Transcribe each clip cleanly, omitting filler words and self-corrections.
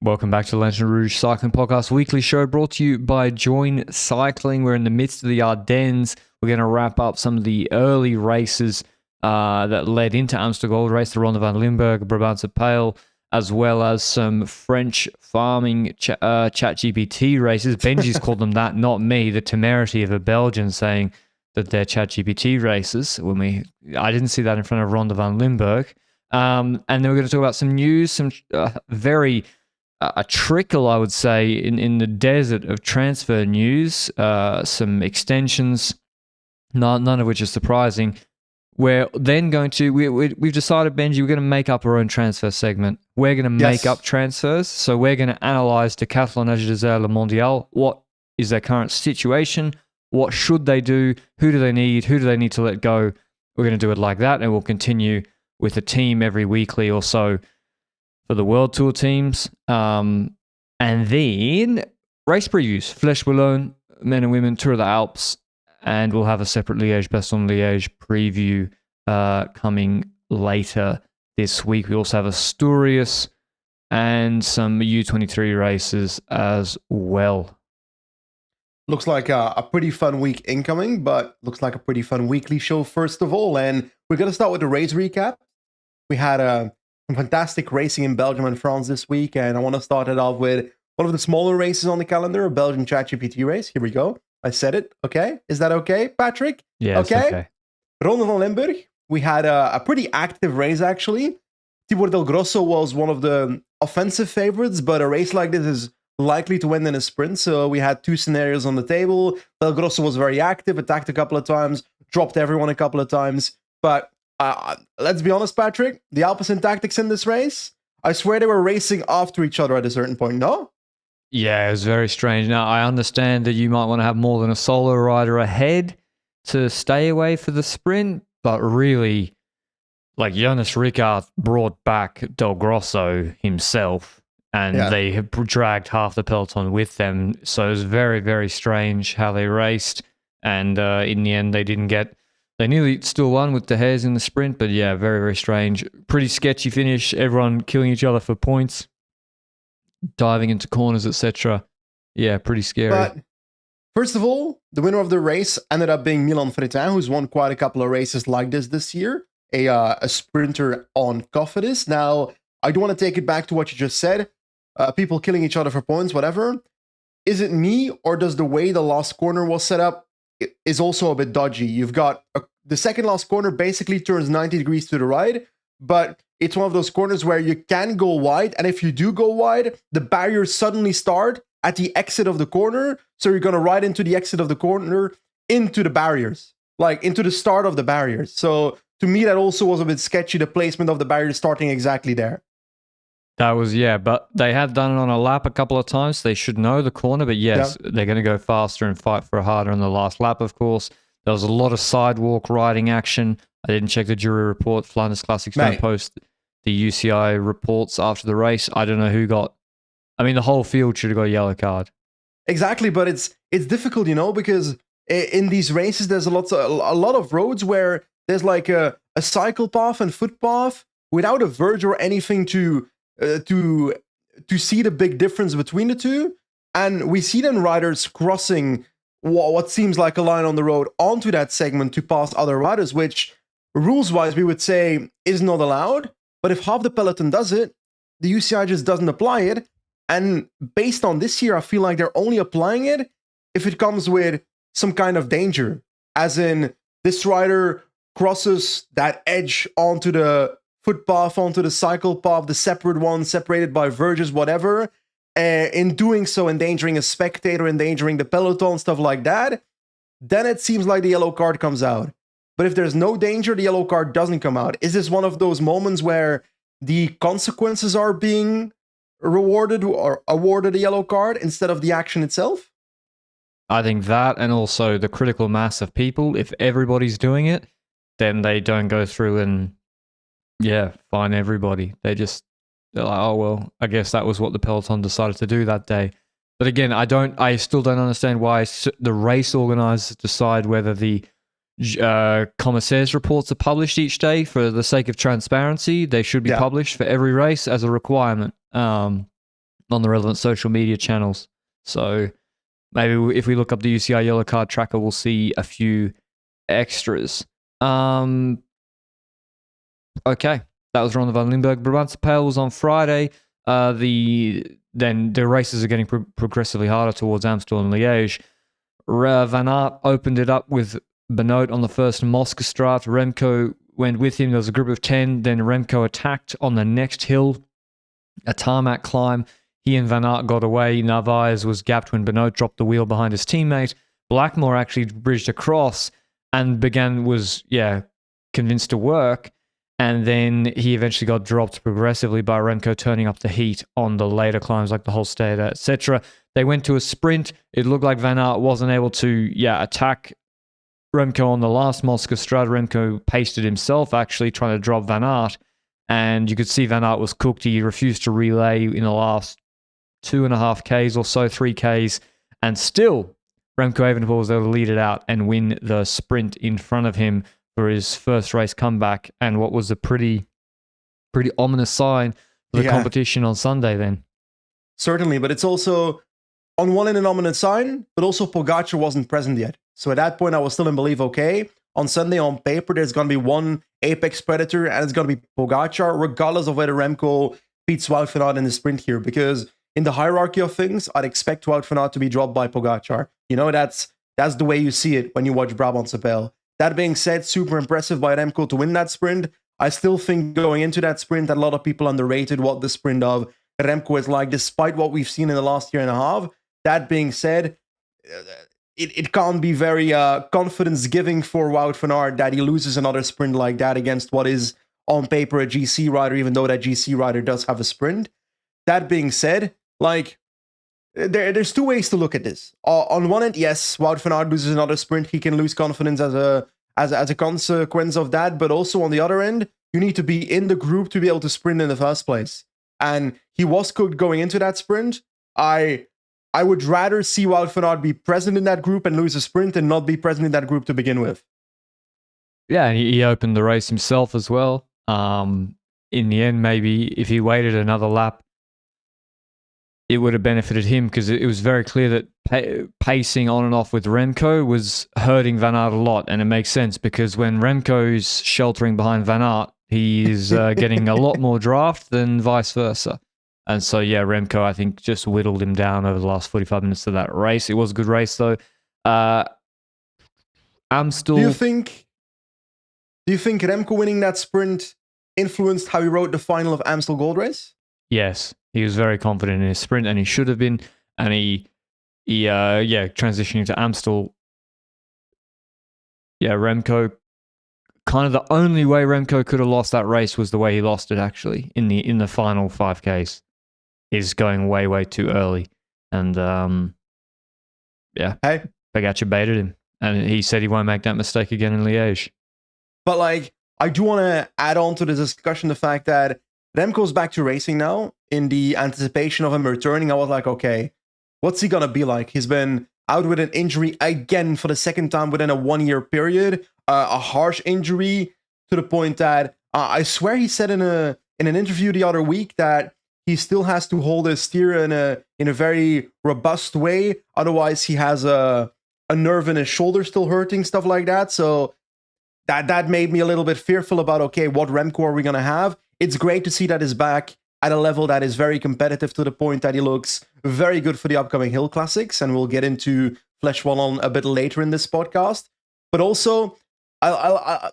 Welcome back to the Lanterne Rouge Cycling Podcast weekly show brought to you by Join Cycling. We're in the midst of the Ardennes. We're going to wrap up some of the early races that led into Amstel Gold Race, the Ronde van Limburg, Brabantse Pijl, as well as some French farming ChatGPT races. Benji's called them that, not me. The temerity of a Belgian saying that they're ChatGPT races. I didn't see that in front of Ronde van Limburg. And then we're going to talk about some news, some very... a trickle, I would say, in the desert of transfer news, some extensions, none of which is surprising. We're then going to, we've decided, Benji, we're going to make up our own transfer segment. We're going to make up transfers. So we're going to analyze Decathlon, Le Mondiale. What is their current situation? What should they do? Who do they need? Who do they need to let go? We're going to do it like that, and we'll continue with a team every weekly or so for the World Tour teams. And then race previews, Fleche, Wallone, men and women, Tour of the Alps, and we'll have a separate Liège-Bastogne-Liège preview coming later this week. We also have Asturias and some U23 races as well. Looks like a pretty fun week incoming, but looks like a pretty fun weekly show first of all. And we're going to start with the race recap. We had some fantastic racing in Belgium and France this week, and I want to start it off with one of the smaller races on the calendar, a Belgian ChatGPT race. Here we go. I said it. Okay. Is that okay, Patrick? Yeah, okay. Ronde van Limburg. We had a pretty active race, actually. Tibor Del Grosso was one of the offensive favorites, but a race like this is likely to win in a sprint. So we had two scenarios on the table. Del Grosso was very active, attacked a couple of times, dropped everyone a couple of times, but let's be honest, Patrick, the opposite tactics in this race, I swear they were racing after each other at a certain point, no? Yeah, it was very strange. Now, I understand that you might want to have more than a solo rider ahead to stay away for the sprint, but really, like Jonas Ricard brought back Del Grosso himself, and they have dragged half the peloton with them. So it was very, very strange how they raced, and in the end, they nearly still won with De Haas in the sprint, but yeah, very, very strange. Pretty sketchy finish. Everyone killing each other for points, diving into corners, etc. Yeah, pretty scary. But first of all, the winner of the race ended up being Milan Fretin, who's won quite a couple of races like this year. A sprinter on Cofidis. Now, I do want to take it back to what you just said. People killing each other for points, whatever. Is it me, or does the way the last corner was set up is also a bit dodgy? You've got the second last corner basically turns 90 degrees to the right, but it's one of those corners where you can go wide, and if you do go wide, the barriers suddenly start at the exit of the corner, so you're going to ride into the exit of the corner into the barriers, like into the start of the barriers. So to me, that also was a bit sketchy, the placement of the barriers starting exactly there. That was, but they had done it on a lap a couple of times. They should know the corner, but yes, they're going to go faster and fight for harder on the last lap, of course. There was a lot of sidewalk riding action. I didn't check the jury report. Flanders Classics don't post the UCI reports after the race. I don't know who got... I mean, the whole field should have got a yellow card. Exactly, but it's difficult, because in these races, there's a lot of roads where there's like a cycle path and footpath without a verge or anything to see the big difference between the two. And we see then riders crossing what seems like a line on the road onto that segment to pass other riders, which rules-wise we would say is not allowed. But if half the peloton does it, the UCI just doesn't apply it. And based on this year, I feel like they're only applying it if it comes with some kind of danger. As in, this rider crosses that edge onto the footpath, onto the cycle path, the separate one, separated by verges, whatever. In doing so, endangering a spectator, endangering the peloton, stuff like that, then it seems like the yellow card comes out. But if there's no danger, the yellow card doesn't come out. Is this one of those moments where the consequences are being rewarded or awarded a yellow card instead of the action itself? I think that, and also the critical mass of people. If everybody's doing it, then they don't go through and fine everybody. They're like, oh, well, I guess that was what the peloton decided to do that day. But again, I still don't understand why the race organizers decide whether the commissaires reports are published each day for the sake of transparency. They should be published for every race as a requirement. on the relevant social media channels. So maybe if we look up the UCI yellow card tracker, we'll see a few extras. Okay, that was Ronde van Limburg. Brabantse Pijl was on Friday. Then the races are getting progressively harder towards Amstel and Liège. Van Aert opened it up with Benoot on the first Moskestraat. Remco went with him. There was a group of 10. Then Remco attacked on the next hill, a tarmac climb. He and Van Aert got away. Narvaez was gapped when Benoot dropped the wheel behind his teammate. Blackmore actually bridged across and was convinced to work. And then he eventually got dropped progressively by Remco turning up the heat on the later climbs like the Holstede, etc. They went to a sprint. It looked like Van Aert wasn't able to attack Remco on the last Moskestraat. Remco pasted himself, actually trying to drop Van Aert. And you could see Van Aert was cooked. He refused to relay in the last 2.5 Ks or so, 3 Ks. And still, Remco Evenepoel was able to lead it out and win the sprint in front of him for his first race comeback, and what was a pretty ominous sign for the competition on Sunday then. Certainly, but it's also, on one end, an ominous sign, but also Pogacar wasn't present yet. So at that point, I was still in belief, okay, on Sunday, on paper, there's going to be one apex predator, and it's going to be Pogacar, regardless of whether Remco beats Wout van Aert in the sprint here, because in the hierarchy of things, I'd expect Wout van Aert to be dropped by Pogacar. You know, that's the way you see it when you watch Brabantse Pijl. That being said, super impressive by Remco to win that sprint. I still think going into that sprint that a lot of people underrated what the sprint of Remco is like, despite what we've seen in the last year and a half. That being said, it can't be very confidence-giving for Wout van Aert that he loses another sprint like that against what is on paper a GC rider, even though that GC rider does have a sprint. That being said, like, there's two ways to look at this. On one end, yes, Wout van Aert loses another sprint. He can lose confidence as a consequence of that. But also on the other end, you need to be in the group to be able to sprint in the first place. And he was cooked going into that sprint. I would rather see Wout van Aert be present in that group and lose a sprint and not be present in that group to begin with. Yeah, he opened the race himself as well. In the end, maybe if he waited another lap, it would have benefited him, because it was very clear that pacing on and off with Remco was hurting Van Aert a lot. And it makes sense, because when Remco's sheltering behind Van Aert, he's getting a lot more draft than vice versa. And so, Remco, I think, just whittled him down over the last 45 minutes of that race. It was a good race, though. Amstel. Do you think Remco winning that sprint influenced how he rode the final of Amstel Gold Race? Yes. He was very confident in his sprint, and he should have been. And he transitioning to Amstel. Yeah, Remco. Kind of the only way Remco could have lost that race was the way he lost it. Actually, in the final 5Ks, is going way too early, and Pogacar baited him, and he said he won't make that mistake again in Liège. But like, I do want to add on to the discussion the fact that Remco's back to racing now. In the anticipation of him returning, I was like, okay, what's he gonna be like? He's been out with an injury again for the second time within a 1-year period, a harsh injury to the point that I swear he said in an interview the other week that he still has to hold his steer in a very robust way. Otherwise, he has a nerve in his shoulder still hurting, stuff like that. So that made me a little bit fearful about, okay, what Remco are we gonna have? It's great to see that he's back at a level that is very competitive, to the point that he looks very good for the upcoming Hill Classics, and we'll get into Fleche Wallone a bit later in this podcast. But also, I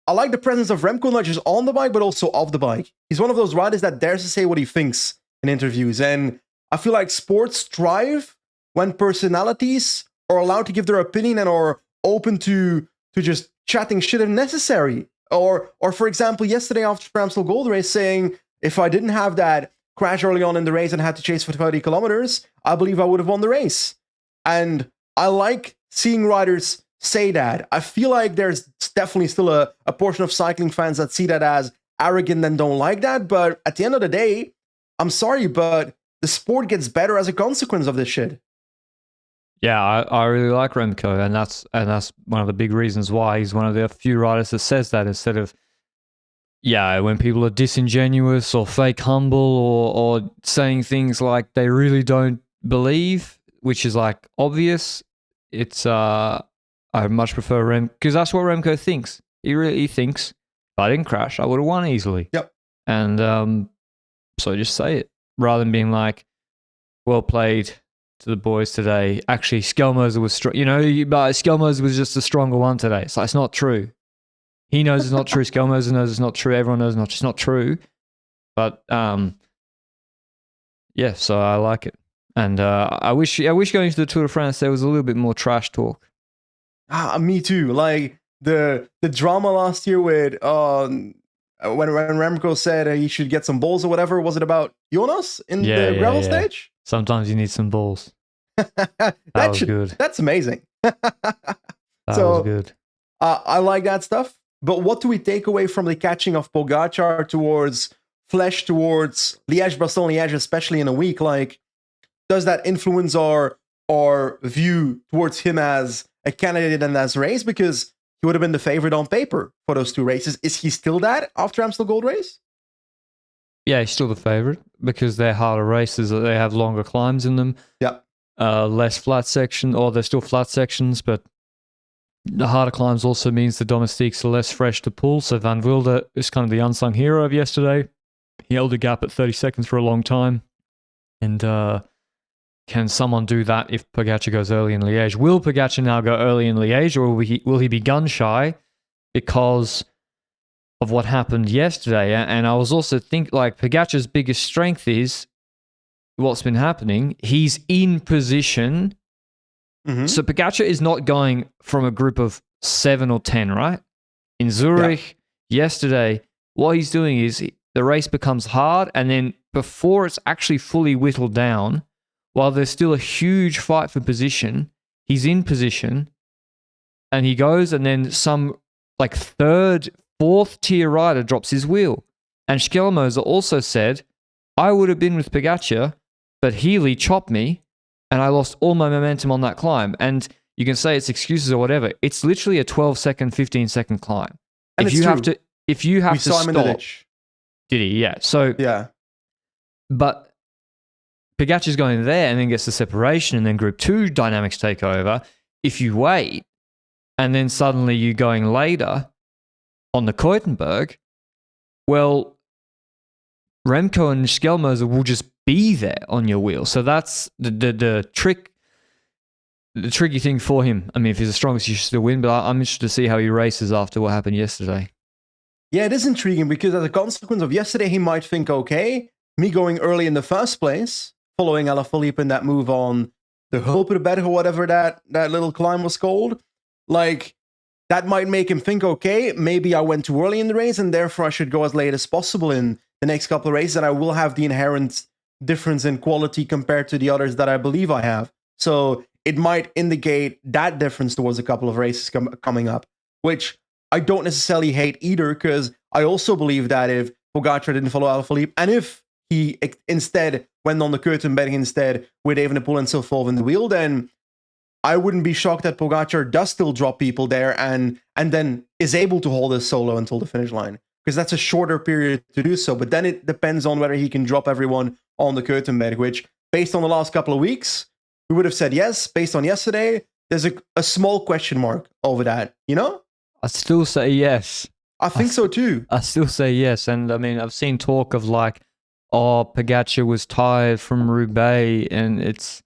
like the presence of Remco, not just on the bike, but also off the bike. He's one of those riders that dares to say what he thinks in interviews, and I feel like sports thrive when personalities are allowed to give their opinion and are open to just chatting shit if necessary. Or for example, yesterday after Amstel Gold Race saying, if I didn't have that crash early on in the race and had to chase for 30 kilometers, I believe I would have won the race. And I like seeing riders say that. I feel like there's definitely still a portion of cycling fans that see that as arrogant and don't like that. But at the end of the day, I'm sorry, but the sport gets better as a consequence of this shit. Yeah, I really like Remco, and that's one of the big reasons why he's one of the few riders that says that, instead of yeah, when people are disingenuous or fake humble or saying things like they really don't believe, which is like obvious, it's I much prefer Rem because that's what Remco thinks. He thinks if I didn't crash, I would have won easily. Yep. And so just say it rather than being like, well played to the boys today. Actually, Skelmoser was strong. But Skelmoser was just a stronger one today. So it's not true. He knows it's not true. Skelmoser knows it's not true. Everyone knows it's not true. But yeah, so I like it. And I wish going to the Tour de France there was a little bit more trash talk. Me too. Like the drama last year with when Remco said he should get some balls or whatever. Was it about Jonas in the gravel stage? Sometimes you need some balls. That was good. That's amazing. That was good. I like that stuff. But what do we take away from the catching of Pogačar towards Fleche, towards Liège-Bastogne-Liège, especially in a week? Like, does that influence our view towards him as a candidate in that race? Because he would have been the favorite on paper for those two races. Is he still that after Amstel Gold Race? Yeah, he's still the favorite because they're harder races. They have longer climbs in them. Yeah. Less flat section, or they're still flat sections, but the harder climbs also means the domestiques are less fresh to pull. So Van Wilder is kind of the unsung hero of yesterday. He held a gap at 30 seconds for a long time. And can someone do that if Pogačar goes early in Liège? Will Pogačar now go early in Liège, or will he be gun shy because of what happened yesterday? And I was also thinking, like, Pogačar's biggest strength is what's been happening. He's in position. Mm-hmm. So Pogačar is not going from a group of 7 or 10, right? In Zurich yesterday, what he's doing is the race becomes hard, and then before it's actually fully whittled down, while there's still a huge fight for position, he's in position, and he goes, and then some like third, fourth tier rider drops his wheel. And Skelmoser also said, I would have been with Pogačar, but Healy chopped me, and I lost all my momentum on that climb. And you can say it's excuses or whatever. It's literally a 12-second, 15-second climb. And if you have to saw him in the ditch. Did he? Yeah. So yeah. But Pogačar's going there and then gets the separation, and then Group 2 dynamics take over. If you wait, and then suddenly you're going later on the Keutenberg, well, Remco and Skelmoser will just be there on your wheel. So that's the trick. The tricky thing for him. I mean, if he's the strongest, you should still win. But I'm interested to see how he races after what happened yesterday. Yeah, it is intriguing because as a consequence of yesterday, he might think, okay, me going early in the first place, following Alaphilippe in that move on the Hope of the Better or whatever that little climb was called, like, that might make him think, okay, maybe I went too early in the race and therefore I should go as late as possible in the next couple of races, and I will have the inherent difference in quality compared to the others that I believe I have. So it might indicate that difference towards a couple of races coming up, which I don't necessarily hate either, because I also believe that if Pogačar didn't follow Alaphilippe, and if he instead went on the Keutenberg instead with Evenepoel and Silfov in the wheel, then I wouldn't be shocked that Pogačar does still drop people there and then is able to hold his solo until the finish line, because that's a shorter period to do so. But then it depends on whether he can drop everyone on the Keutenberg, which, based on the last couple of weeks, we would have said yes. Based on yesterday, there's a small question mark over that, you know? I still say yes. I think so too. I still say yes. And I mean, I've seen talk of like, oh, Pogačar was tired from Roubaix, and it's,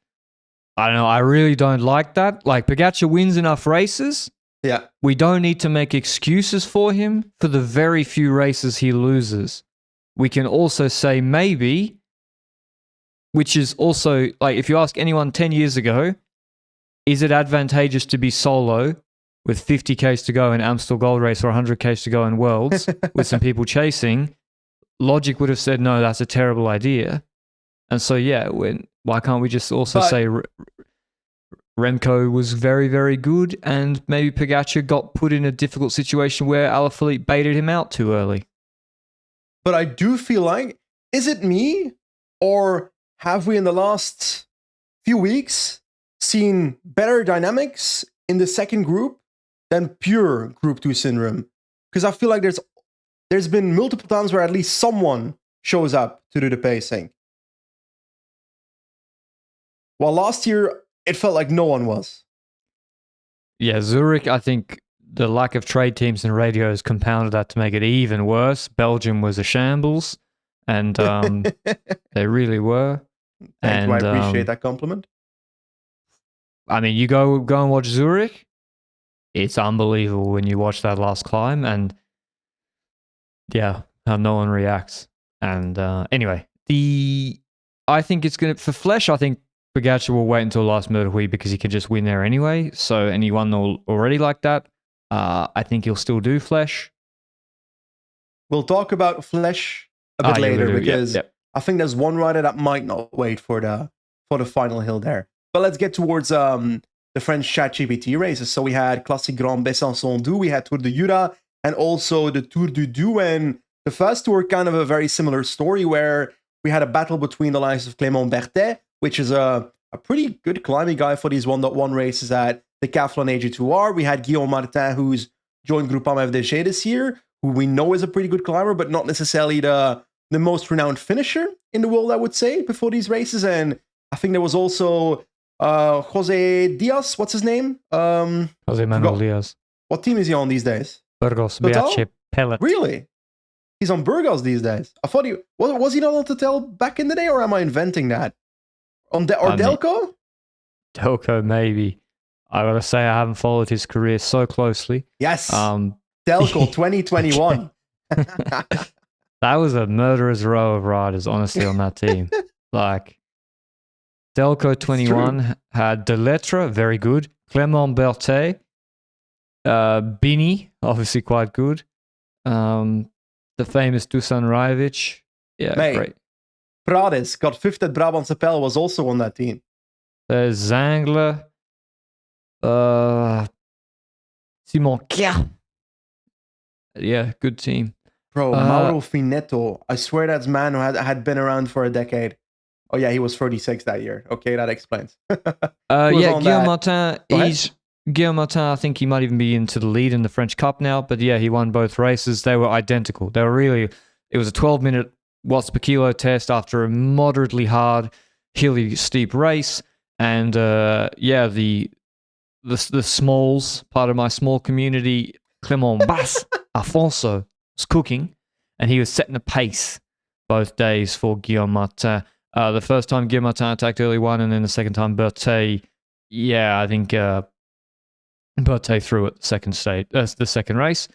I don't know, I really don't like that. Like, Pogačar wins enough races. Yeah. We don't need to make excuses for him for the very few races he loses. We can also say maybe, which is also, like, if you ask anyone 10 years ago, is it advantageous to be solo with 50Ks to go in Amstel Gold Race or 100Ks to go in Worlds with some people chasing? Logic would have said, no, that's a terrible idea. And so, yeah, why can't we just also say Remco was very, very good, and maybe Pogačar got put in a difficult situation where Alaphilippe baited him out too early? But I do feel like, is it me, or have we in the last few weeks seen better dynamics in the second group than pure Group 2 syndrome? Because I feel like there's there's been multiple times where at least someone shows up to do the pacing. While last year, it felt like no one was. Yeah, Zurich, I think the lack of trade teams and radios compounded that to make it even worse. Belgium was a shambles, and they really were. Thank you, I appreciate that compliment. I mean, you go and watch Zurich. It's unbelievable when you watch that last climb, and yeah, how no one reacts. And anyway, I think it's gonna for Fleche. I think Pogacar will wait until last Murderhui because he can just win there anyway. So, and he won already like that. I think he'll still do Fleche. We'll talk about Fleche a bit later because I think there's one rider that might not wait for the final hill there. But let's get towards the French ChatGPT races. So we had Classic Grand Besançon Do, we had Tour de Jura, and also the Tour du Doubs. And the first two were kind of a very similar story where we had a battle between the likes of Clément Berthet, which is a pretty good climbing guy for these 1.1 races at Decathlon AG2R. We had Guillaume Martin, who's joined Groupama FDJ this year, who we know is a pretty good climber, but not necessarily the most renowned finisher in the world, I would say, before these races. And I think there was also Jose Diaz. What's his name? Jose Manuel Diaz. What team is he on these days? Burgos, BH Pellet. Really? He's on Burgos these days. I thought was he not on Total back in the day, or am I inventing that? Delco? Delco, maybe. I gotta say, I haven't followed his career so closely. Yes. Delco 2021. That was a murderer's row of riders, honestly, on that team. Like, Delco 21 had Delettre, very good. Clément Berthet. Bini, obviously quite good. The famous Dusan Rajovic. Yeah, great. Prades got fifth at Brabantse Pijl, was also on that team. There's Zangler. Simon Kia. Yeah, good team. Bro, Mauro Finetto. I swear that's man who had been around for a decade. Oh yeah, he was 36 that year. Okay, that explains. Guillaume Martin. Guillaume Martin, I think he might even be into the lead in the French Cup now. But yeah, he won both races. They were identical. They were really... It was a 12-minute watts per kilo test after a moderately hard, hilly, steep race. And the smalls, part of my small community, Clément Bass Afonso, was cooking. And he was setting a pace both days for Guillaume Martin. The first time Guillaume Martin attacked early one, and then the second time Berthet, I think Berthet threw it the second race,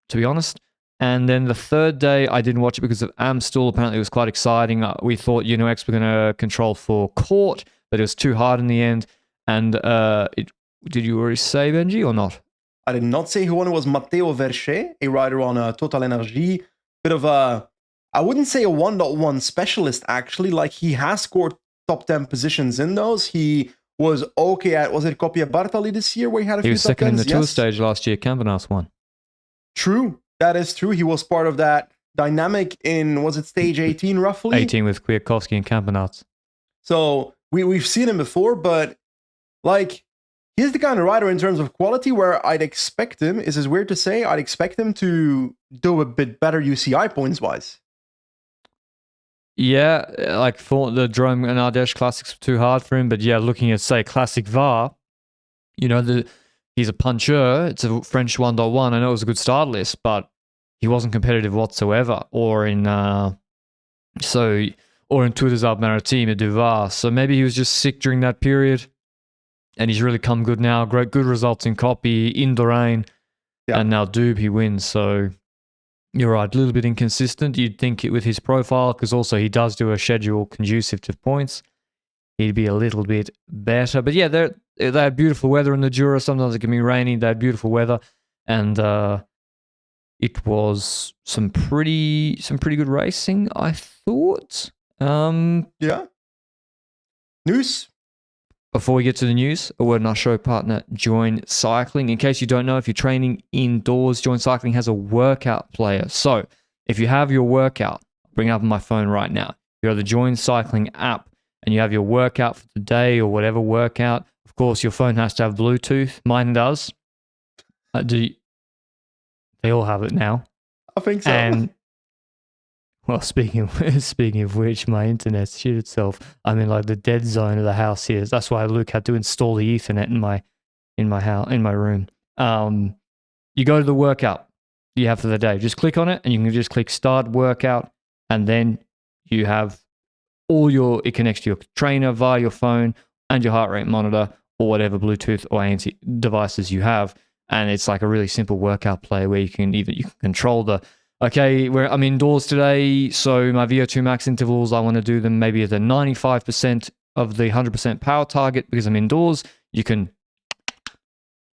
to be honest. And then the third day, I didn't watch it because of Amstel. Apparently, it was quite exciting. We thought UNOX were going to control for court, but it was too hard in the end. And did you already say, Benji, or not? I did not say who won. It was Matteo Verchet, a rider on Total Energy. Bit of a... I wouldn't say a 1.1 specialist, actually. Like, he has scored top 10 positions in those. He was okay at, was it Copia Bartali this year where he had a few top 10s? He was second in the tour stage last year. Campenas won. True. That is true. He was part of that dynamic in, was it stage 18 roughly? 18 with Kwiatkowski and Campenas. So we've seen him before, but like, he's the kind of rider in terms of quality where I'd expect him, is this weird to say, I'd expect him to do a bit better UCI points-wise. Yeah, like for the Drôme and Ardèche Classics were too hard for him, but yeah, looking at, say, Classic VAR, he's a puncher. It's a French 1.1. I know it was a good start list, but he wasn't competitive whatsoever. Or in Tour des Alpes-Maritimes at Duval. So maybe he was just sick during that period, and he's really come good now. Good results in Copy, in Lorraine, and now Dube he wins. So you're right, a little bit inconsistent. You'd think it with his profile, because also he does do a schedule conducive to points. He'd be a little bit better. But yeah, they had beautiful weather in the Jura. Sometimes it can be rainy. They had beautiful weather. And it was some pretty good racing, I thought. Yeah. News? Before we get to the news, a word on our show partner, Join Cycling. In case you don't know, if you're training indoors, Join Cycling has a workout player. So if you have your workout, I'll bring it up on my phone right now. You have the Join Cycling app, and you have your workout for the day or whatever workout. Of course, your phone has to have Bluetooth. Mine does. They all have it now. I think so. And well, speaking of which, my internet shit itself. I'm in like the dead zone of the house here. That's why Luke had to install the Ethernet in my room. You go to the workout you have for the day. Just click on it, and you can just click Start Workout, and then you have it connects to your trainer via your phone and your heart rate monitor or whatever Bluetooth or ANC devices you have. And it's like a really simple workout play where you can control I'm indoors today, so my VO2 max intervals, I want to do them maybe at the 95% of the 100% power target because I'm indoors. You can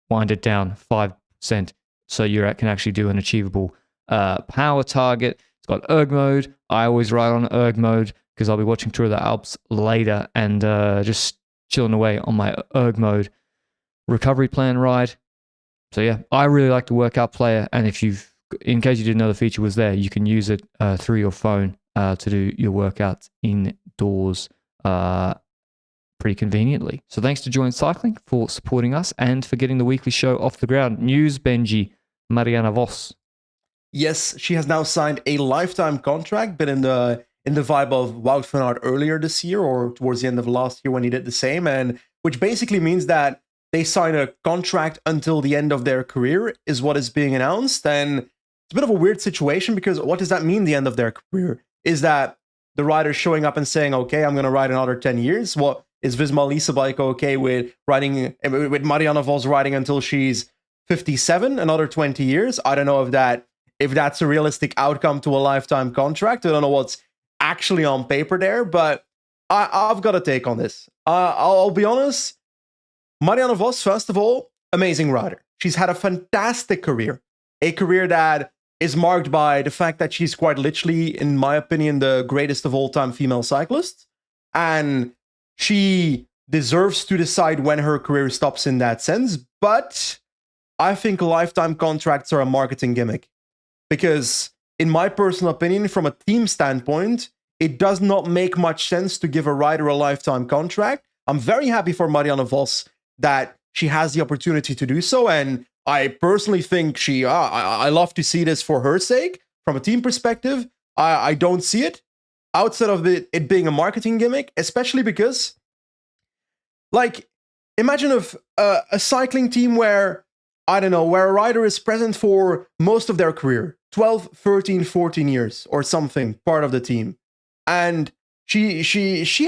wind it down 5% so you can actually do an achievable power target. It's got erg mode. I always ride on erg mode because I'll be watching Tour of the Alps later and just chilling away on my erg mode recovery plan ride. So yeah, I really like the workout player, and in case you didn't know the feature was there, you can use it through your phone to do your workouts indoors pretty conveniently. So thanks to Join Cycling for supporting us and for getting the weekly show off the ground. News, Benji, Marianne Vos. Yes, she has now signed a lifetime contract, but in the vibe of Wout van Aert earlier this year or towards the end of last year when he did the same, and which basically means that they sign a contract until the end of their career is what is being announced. And it's a bit of a weird situation because what does that mean, the end of their career? Is that the rider showing up and saying, okay, I'm going to ride another 10 years? What is Visma Leasebike okay with Marianne Vos riding until she's 57, another 20 years? I don't know if that's a realistic outcome to a lifetime contract. I don't know what's actually on paper there, but I've got a take on this. I'll be honest. Marianne Vos, first of all, amazing rider. She's had a fantastic career. A career that is marked by the fact that she's quite literally, in my opinion, the greatest of all time female cyclist. And she deserves to decide when her career stops in that sense. But I think lifetime contracts are a marketing gimmick. Because, in my personal opinion, from a team standpoint, it does not make much sense to give a rider a lifetime contract. I'm very happy for Marianne Vos that she has the opportunity to do so. And I personally think I love to see this for her sake. From a team perspective, I don't see it outside of it being a marketing gimmick, especially because, like, imagine if a cycling team where a rider is present for most of their career, 12, 13, 14 years or something, part of the team. And she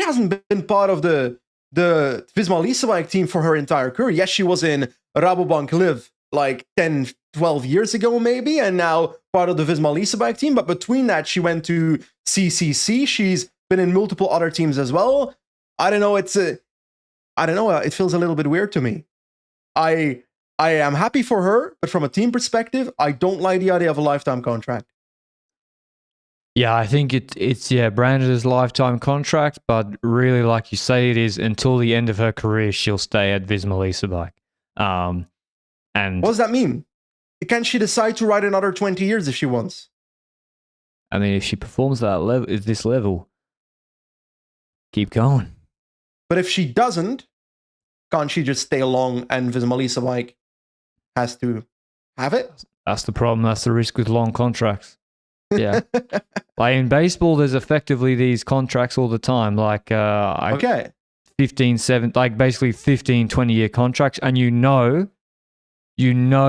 hasn't been part of the Visma Leasebike team for her entire career. Yes, she was in Rabobank Live like 10, 12 years ago maybe, and now part of the Visma Leasebike team. But between that, she went to CCC. She's been in multiple other teams as well. I don't know. It feels a little bit weird to me. I am happy for her, but from a team perspective, I don't like the idea of a lifetime contract. Yeah, I think it's branded as lifetime contract, but really, like you say, it is until the end of her career, she'll stay at Visma Leasebike. And what does that mean? Can she decide to ride another 20 years if she wants? I mean, if she performs at this level, keep going. But if she doesn't, can't she just stay along and Visma Leasebike has to have it? That's the problem. That's the risk with long contracts. Yeah. Like in baseball, there's effectively these contracts all the time. Like, 15, 7, like basically 15, 20-year contracts. And you know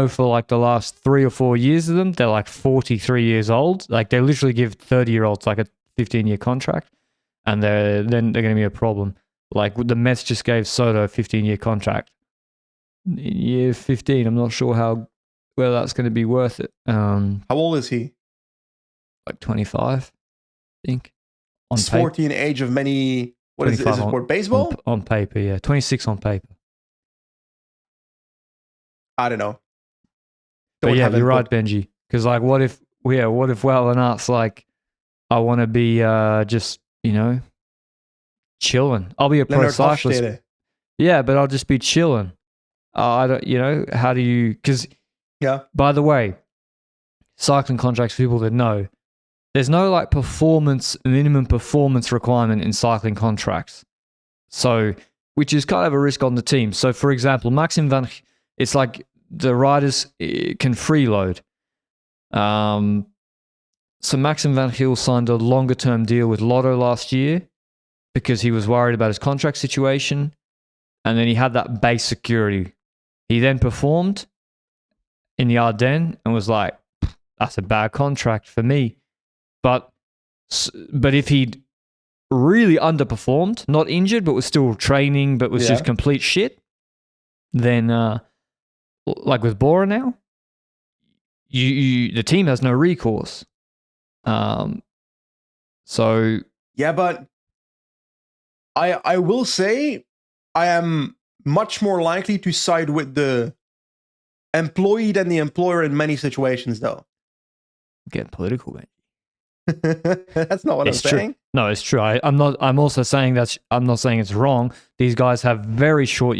for like the last 3 or 4 years of them, they're like 43 years old. Like they literally give 30-year-olds like a 15-year contract. And then they're going to be a problem. Like the Mets just gave Soto a 15-year contract. In year 15, I'm not sure whether that's going to be worth it. How old is he? Like 25, I think. Sporty in age of many. What is it? Is it for baseball? On paper, yeah. 26 on paper. I don't know. But yeah, you're right, Benji. Because like, what if Wallone Art's like, I want to be just, chilling. I'll be a pro cyclist. Yeah, but I'll just be chilling. I don't, how do you, because, by the way, cycling contracts, for people that know, there's no like minimum performance requirement in cycling contracts. So, which is kind of a risk on the team. So, for example, it's like the riders can freeload. So Maxim Van Giel signed a longer term deal with Lotto last year because he was worried about his contract situation. And then he had that base security. He then performed in the Ardennes and was like, that's a bad contract for me. But if he'd really underperformed, not injured, but was still training, but was just complete shit, then like with Bora now, the team has no recourse. So yeah, but I will say I am much more likely to side with the employee than the employer in many situations, though. Getting political, man. That's not what I'm saying. No, it's true. I'm not. I'm also saying I'm not saying it's wrong. These guys have very short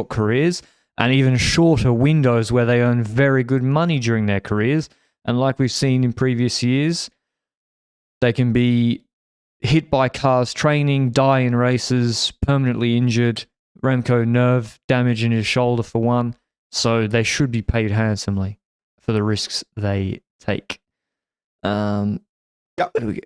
careers, and even shorter windows where they earn very good money during their careers. And like we've seen in previous years, they can be hit by cars training, die in races, permanently injured. Remco nerve damage in his shoulder for one. So they should be paid handsomely for the risks they take. Yeah,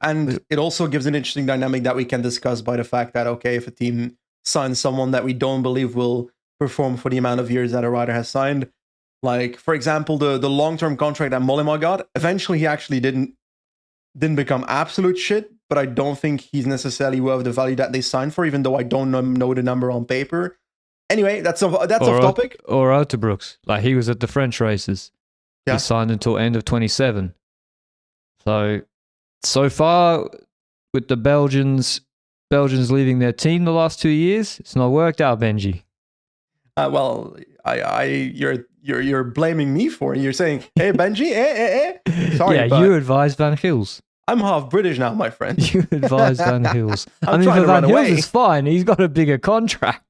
and it also gives an interesting dynamic that we can discuss by the fact that, okay, if a team signs someone that we don't believe will perform for the amount of years that a rider has signed, like, for example, the long-term contract that Mollema got, eventually he actually didn't become absolute shit, but I don't think he's necessarily worth the value that they signed for, even though I don't know the number on paper. Anyway, that's off topic. Or Uiterbrooks, like he was at the French races. Yeah. He signed until end of 27. So far, with the Belgians leaving their team the last 2 years, it's not worked out, Benji. Well, you're blaming me for it. You're saying, hey, Benji, Sorry, yeah, you advised Van Gils. I'm half British now, my friend. You advised Van Gils. I mean, for Van Gils is fine. He's got a bigger contract.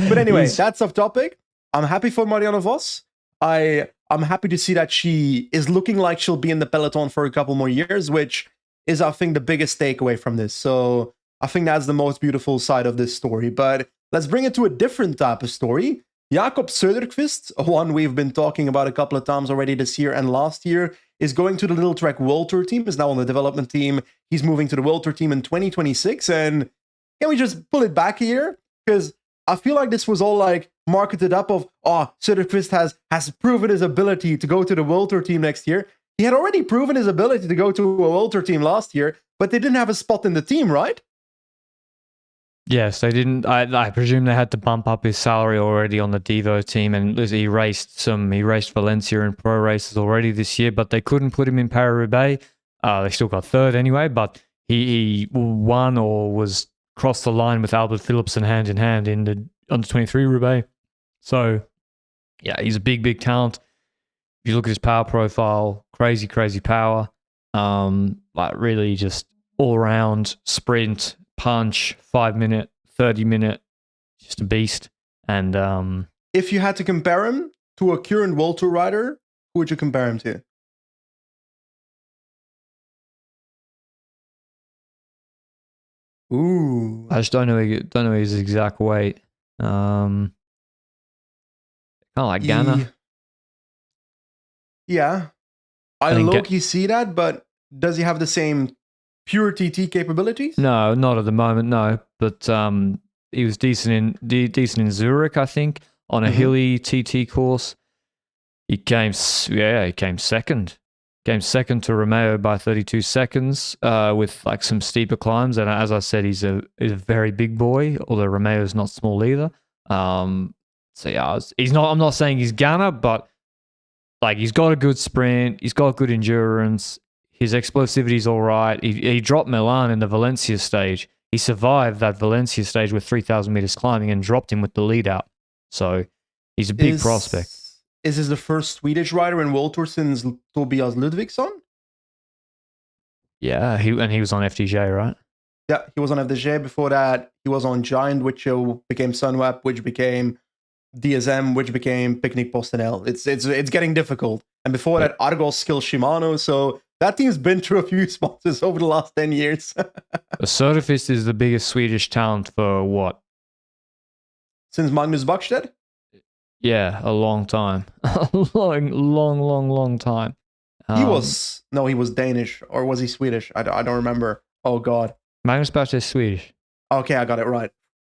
But anyway, that's off topic. I'm happy for Marianne Vos. I'm happy to see that she is looking like she'll be in the peloton for a couple more years, which is, I think, the biggest takeaway from this. So I think that's the most beautiful side of this story. But let's bring it to a different type of story. Jakob Söderqvist, one we've been talking about a couple of times already this year and last year, is going to the Little Trek World Tour team, is now on the development team. He's moving to the World Tour team in 2026. And can we just pull it back here? Because I feel like this was all like marketed up of, Söderqvist has proven his ability to go to the World Tour team next year. He had already proven his ability to go to a World Tour team last year, but they didn't have a spot in the team, right? Yes, they didn't. I presume they had to bump up his salary already on the Devo team, and he raced Valencia in pro races already this year, but they couldn't put him in Paris-Roubaix. They still got third anyway, but he won or was crossed the line with Albert Philipsen hand in hand in the under-23 Roubaix. So, yeah, he's a big talent. If you look at his power profile, crazy power. Like really just all-round sprint, punch, 5-minute, 30-minute, just a beast. And if you had to compare him to a current World Tour rider, who would you compare him to? Ooh, I just don't know his exact weight. Kind of like Ghana. Yeah, I low-key see that, but does he have the same pure TT capabilities? No, not at the moment. No, but he was decent in Zurich, I think, on a hilly TT course. He came second. Came second to Romeo by 32 seconds with like some steeper climbs. And as I said, he's a very big boy, although Romeo's not small either. So yeah, I'm not saying he's Ghana, but like he's got a good sprint. He's got good endurance. His explosivity's all right. He dropped Milan in the Valencia stage. He survived that Valencia stage with 3,000 meters climbing and dropped him with the lead out. So he's a big prospect. Is this the first Swedish rider in World Tour since Tobias Ludvigsson? Yeah, he was on FDJ, right? Yeah, he was on FDJ. Before that, he was on Giant, which became Sunweb, which became DSM, which became Picnic Postenel. It's getting difficult. And before that, Argos, Skill, Shimano. So that team's been through a few sponsors over the last 10 years. Söderqvist is the biggest Swedish talent for what? Since Magnus Backstedt? Yeah, a long time. A long time. He was Danish, or was he Swedish? I don't remember. Oh God. Magnus Bach is Swedish. Okay, I got it right.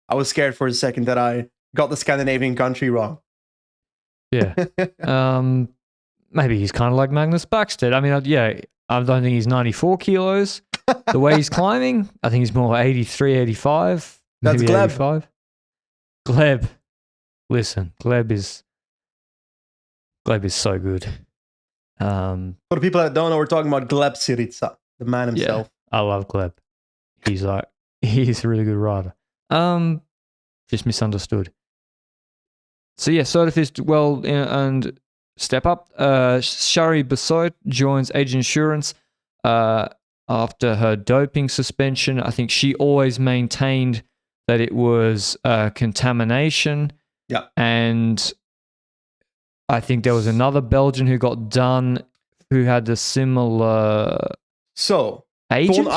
I was scared for a second that I got the Scandinavian country wrong. Yeah. Maybe he's kind of like Magnus Backstedt. I mean, I don't think he's 94 kilos. The way he's climbing, I think he's more 83, 85. That's maybe Gleb. 85. Gleb. Listen, Gleb is so good. For the people that don't know, we're talking about Gleb Syriza, the man himself. Yeah, I love Gleb. He's a really good rider. Just misunderstood. So yeah, Soderfist, well, and step up. Shari Basot joins Age Insurance after her doping suspension. I think she always maintained that it was contamination. Yeah. And I think there was another Belgian who got done who had a similar agent.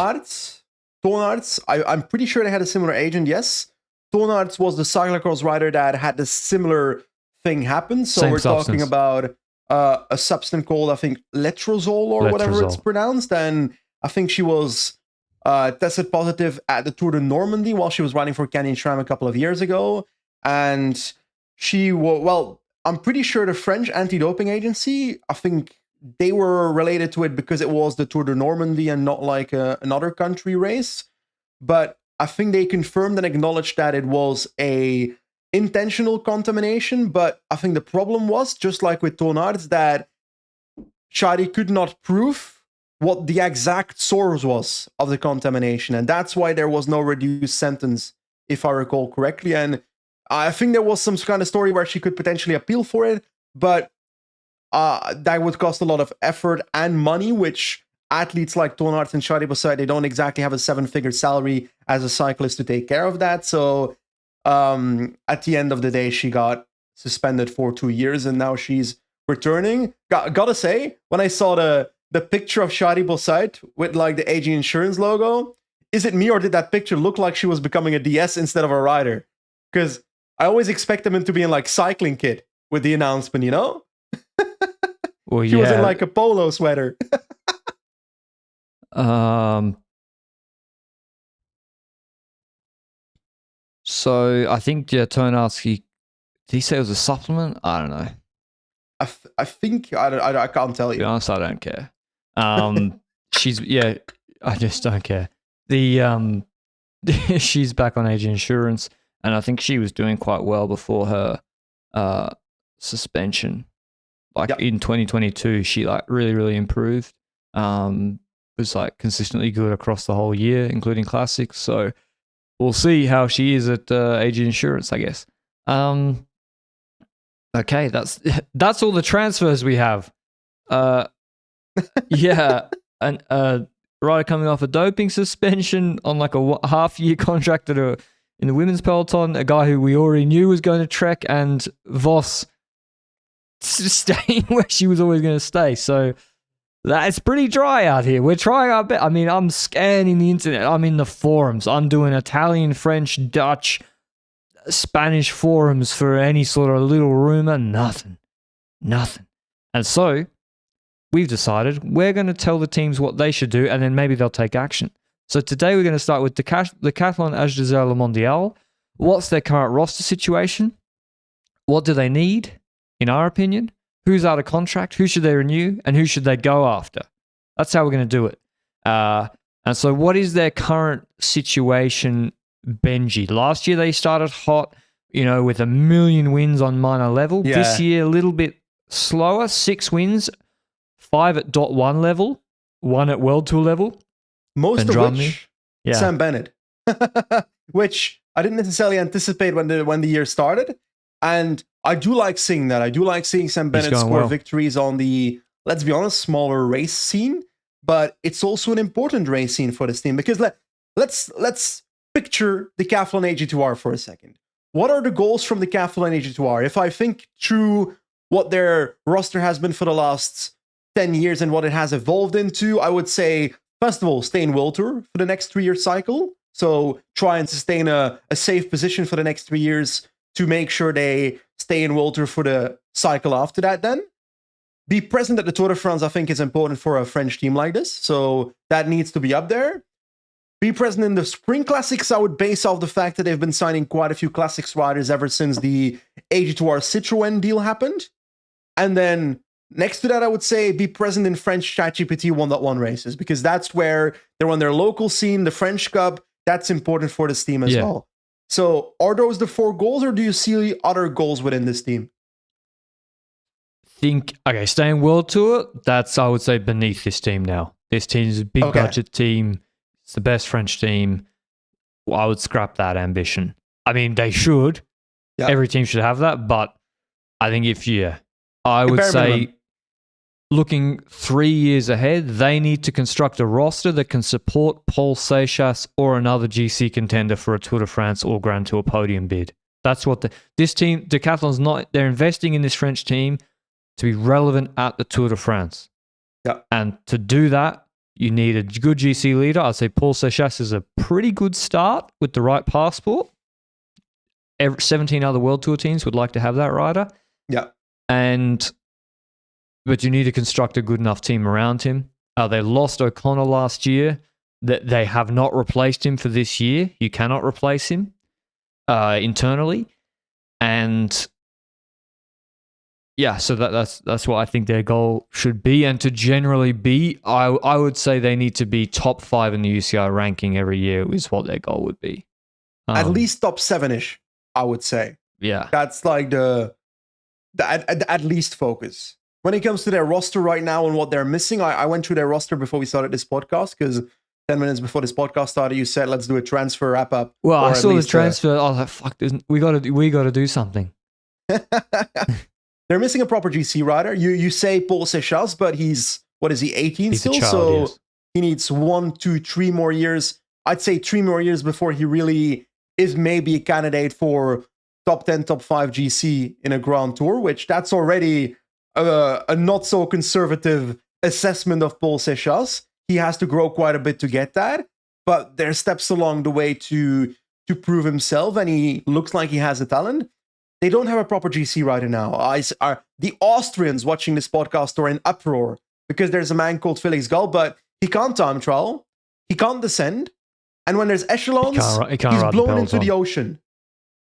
Toonarts, I'm pretty sure they had a similar agent, yes. Toonarts was the cyclocross rider that had a similar thing happen. So Same we're substance. talking about a substance called, I think, letrozole or whatever it's pronounced. And I think she was tested positive at the Tour de Normandy while she was riding for Canyon SRAM a couple of years ago. And she, I'm pretty sure the French anti-doping agency, I think they were related to it because it was the Tour de Normandy and not like another country race. But I think they confirmed and acknowledged that it was a intentional contamination. But I think the problem was, just like with Toonarts, that Shari could not prove what the exact source was of the contamination. And that's why there was no reduced sentence, if I recall correctly. And I think there was some kind of story where she could potentially appeal for it, but that would cost a lot of effort and money, which athletes like Toonarts and Shari Basot, they don't exactly have a 7-figure salary as a cyclist to take care of that. So at the end of the day, she got suspended for 2 years, and now she's returning. Gotta say, when I saw the picture of Shari Basot with like the AG Insurance logo, is it me or did that picture look like she was becoming a DS instead of a rider? Because I always expect them to be in like cycling kit with the announcement, you know? Well, she was in like a polo sweater. So I think Toonarts, did he say it was a supplement? I don't know. I think I can't tell you. To be honest, I don't care. I just don't care. She's back on Age Insurance, and I think she was doing quite well before her suspension. In 2022, she like really improved. Was like consistently good across the whole year, including classics. So we'll see how she is at Age Insurance, I guess. Okay, that's all the transfers we have. Yeah, and rider coming off a doping suspension on like a half-year contract in the women's peloton. A guy who we already knew was going to Trek, and Voss staying where she was always going to stay. So it's pretty dry out here. We're trying our best. I mean, I'm scanning the internet. I'm in the forums. I'm doing Italian, French, Dutch, Spanish forums for any sort of little rumor. Nothing. And so we've decided we're going to tell the teams what they should do, and then maybe they'll take action. So today we're going to start with Decathlon Age Mondiale. What's their current roster situation? What do they need, in our opinion? Who's out of contract? Who should they renew? And who should they go after? That's how we're going to do it. And so what is their current situation, Benji? Last year they started hot, with 1 million wins on minor level. Yeah. This year, a little bit slower, 6 wins, 5 at .1 level, 1 at World Tour level. Most of which, yeah. Sam Bennett. Which I didn't necessarily anticipate when the year started. And I do like seeing that. I do like seeing Sam Bennett score victories on the, let's be honest, smaller race scene. But it's also an important race scene for this team, because let's picture the Decathlon AG2R for a second. What are the goals from the Decathlon AG2R? If I think through what their roster has been for the last 10 years and what it has evolved into, I would say, first of all, stay in World Tour for the next 3-year cycle. So try and sustain a safe position for the next 3 years to make sure they stay in World Tour for the cycle after that then. be present at the Tour de France, I think, is important for a French team like this. So that needs to be up there. Be present in the Spring Classics, I would base off the fact that they've been signing quite a few Classics riders ever since the AG2R Citroën deal happened. And then next to that, I would say be present in French ChatGPT 1.1 races, because that's where they're on their local scene, the French Cup. That's important for this team as well. So are those the 4 goals, or do you see other goals within this team? Staying World Tour, that's, I would say, beneath this team now. This team is a big budget team. It's the best French team. I would scrap that ambition. I mean, they should. Yeah. Every team should have that, but I think I would say looking 3 years ahead, they need to construct a roster that can support Paul Seychelles or another GC contender for a Tour de France or Grand Tour podium bid. That's what this team, Decathlon's not, they're investing in this French team to be relevant at the Tour de France. Yeah. And to do that, you need a good GC leader. I'd say Paul Seychelles is a pretty good start with the right passport. 17 other World Tour teams would like to have that rider. Yeah. But you need to construct a good enough team around him. They lost O'Connor last year. They have not replaced him for this year. You cannot replace him internally. And yeah, so that's what I think their goal should be. And to generally be, I would say they need to be top 5 in the UCI ranking every year is what their goal would be. At least top 7-ish, I would say. Yeah. That's like the at least focus. When it comes to their roster right now and what they're missing, I went through their roster before we started this podcast, because 10 minutes before this podcast started, you said, let's do a transfer wrap-up. Well, I saw the transfer. I was like, fuck, we got to do something. They're missing a proper GC rider. You say Paul Seychelles, but he's 18 he's still? Child, so yes. He needs 1, 2, 3 more years. I'd say 3 more years before he really is maybe a candidate for top 10, top 5 GC in a Grand Tour, which that's already a not so conservative assessment of Paul Seychelles. He has to grow quite a bit to get that, but there are steps along the way to prove himself, and he looks like he has the talent. They don't have a proper GC rider now. The Austrians watching this podcast are in uproar because there's a man called Felix Gall, but he can't time trial, he can't descend, and when there's echelons, he's blown into the ocean.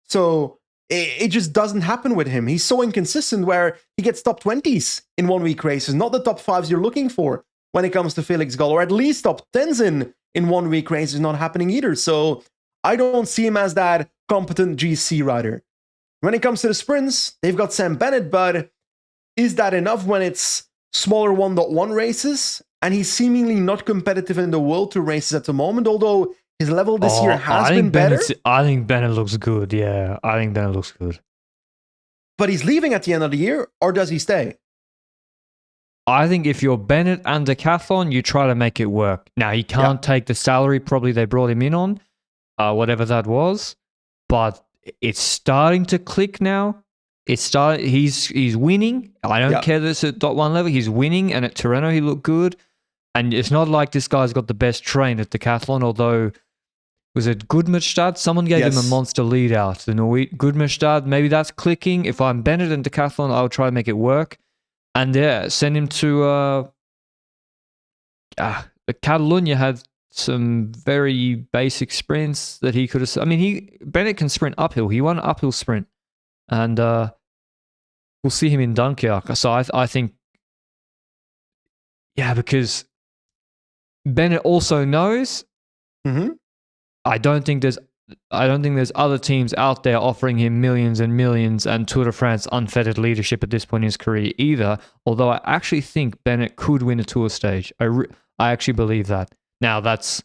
So it just doesn't happen with him. He's so inconsistent where he gets top 20s in 1 week races, not the top 5s you're looking for when it comes to Felix Gall, or at least top 10s in 1 week races, not happening either. So I don't see him as that competent GC rider. When it comes to the sprints, they've got Sam Bennett, but is that enough when it's smaller 1.1 races? And he's seemingly not competitive in the World Tour races at the moment, although his level this year has been better. I think Bennett looks good, yeah. I think Bennett looks good. But he's leaving at the end of the year, or does he stay? I think if you're Bennett and Decathlon, you try to make it work. Now, he can't take the salary probably they brought him in on, whatever that was, but it's starting to click now. He's winning. I don't care that it's at .1 level. He's winning, and at Tirreno he looked good. And it's not like this guy's got the best train at Decathlon, although, was it Gudmestad? Someone gave him a monster lead out. The Norwegian Gudmestad, maybe that's clicking. If I'm Bennett and Decathlon, I would try to make it work. And send him to Catalonia had some very basic sprints that he could have. I mean, Bennett can sprint uphill. He won an uphill sprint, and we'll see him in Dunkirk. So I think, because Bennett also knows. Mm-hmm. I don't think there's other teams out there offering him millions and millions and Tour de France unfettered leadership at this point in his career either. Although I actually think Bennett could win a Tour stage. I actually believe that. Now, that's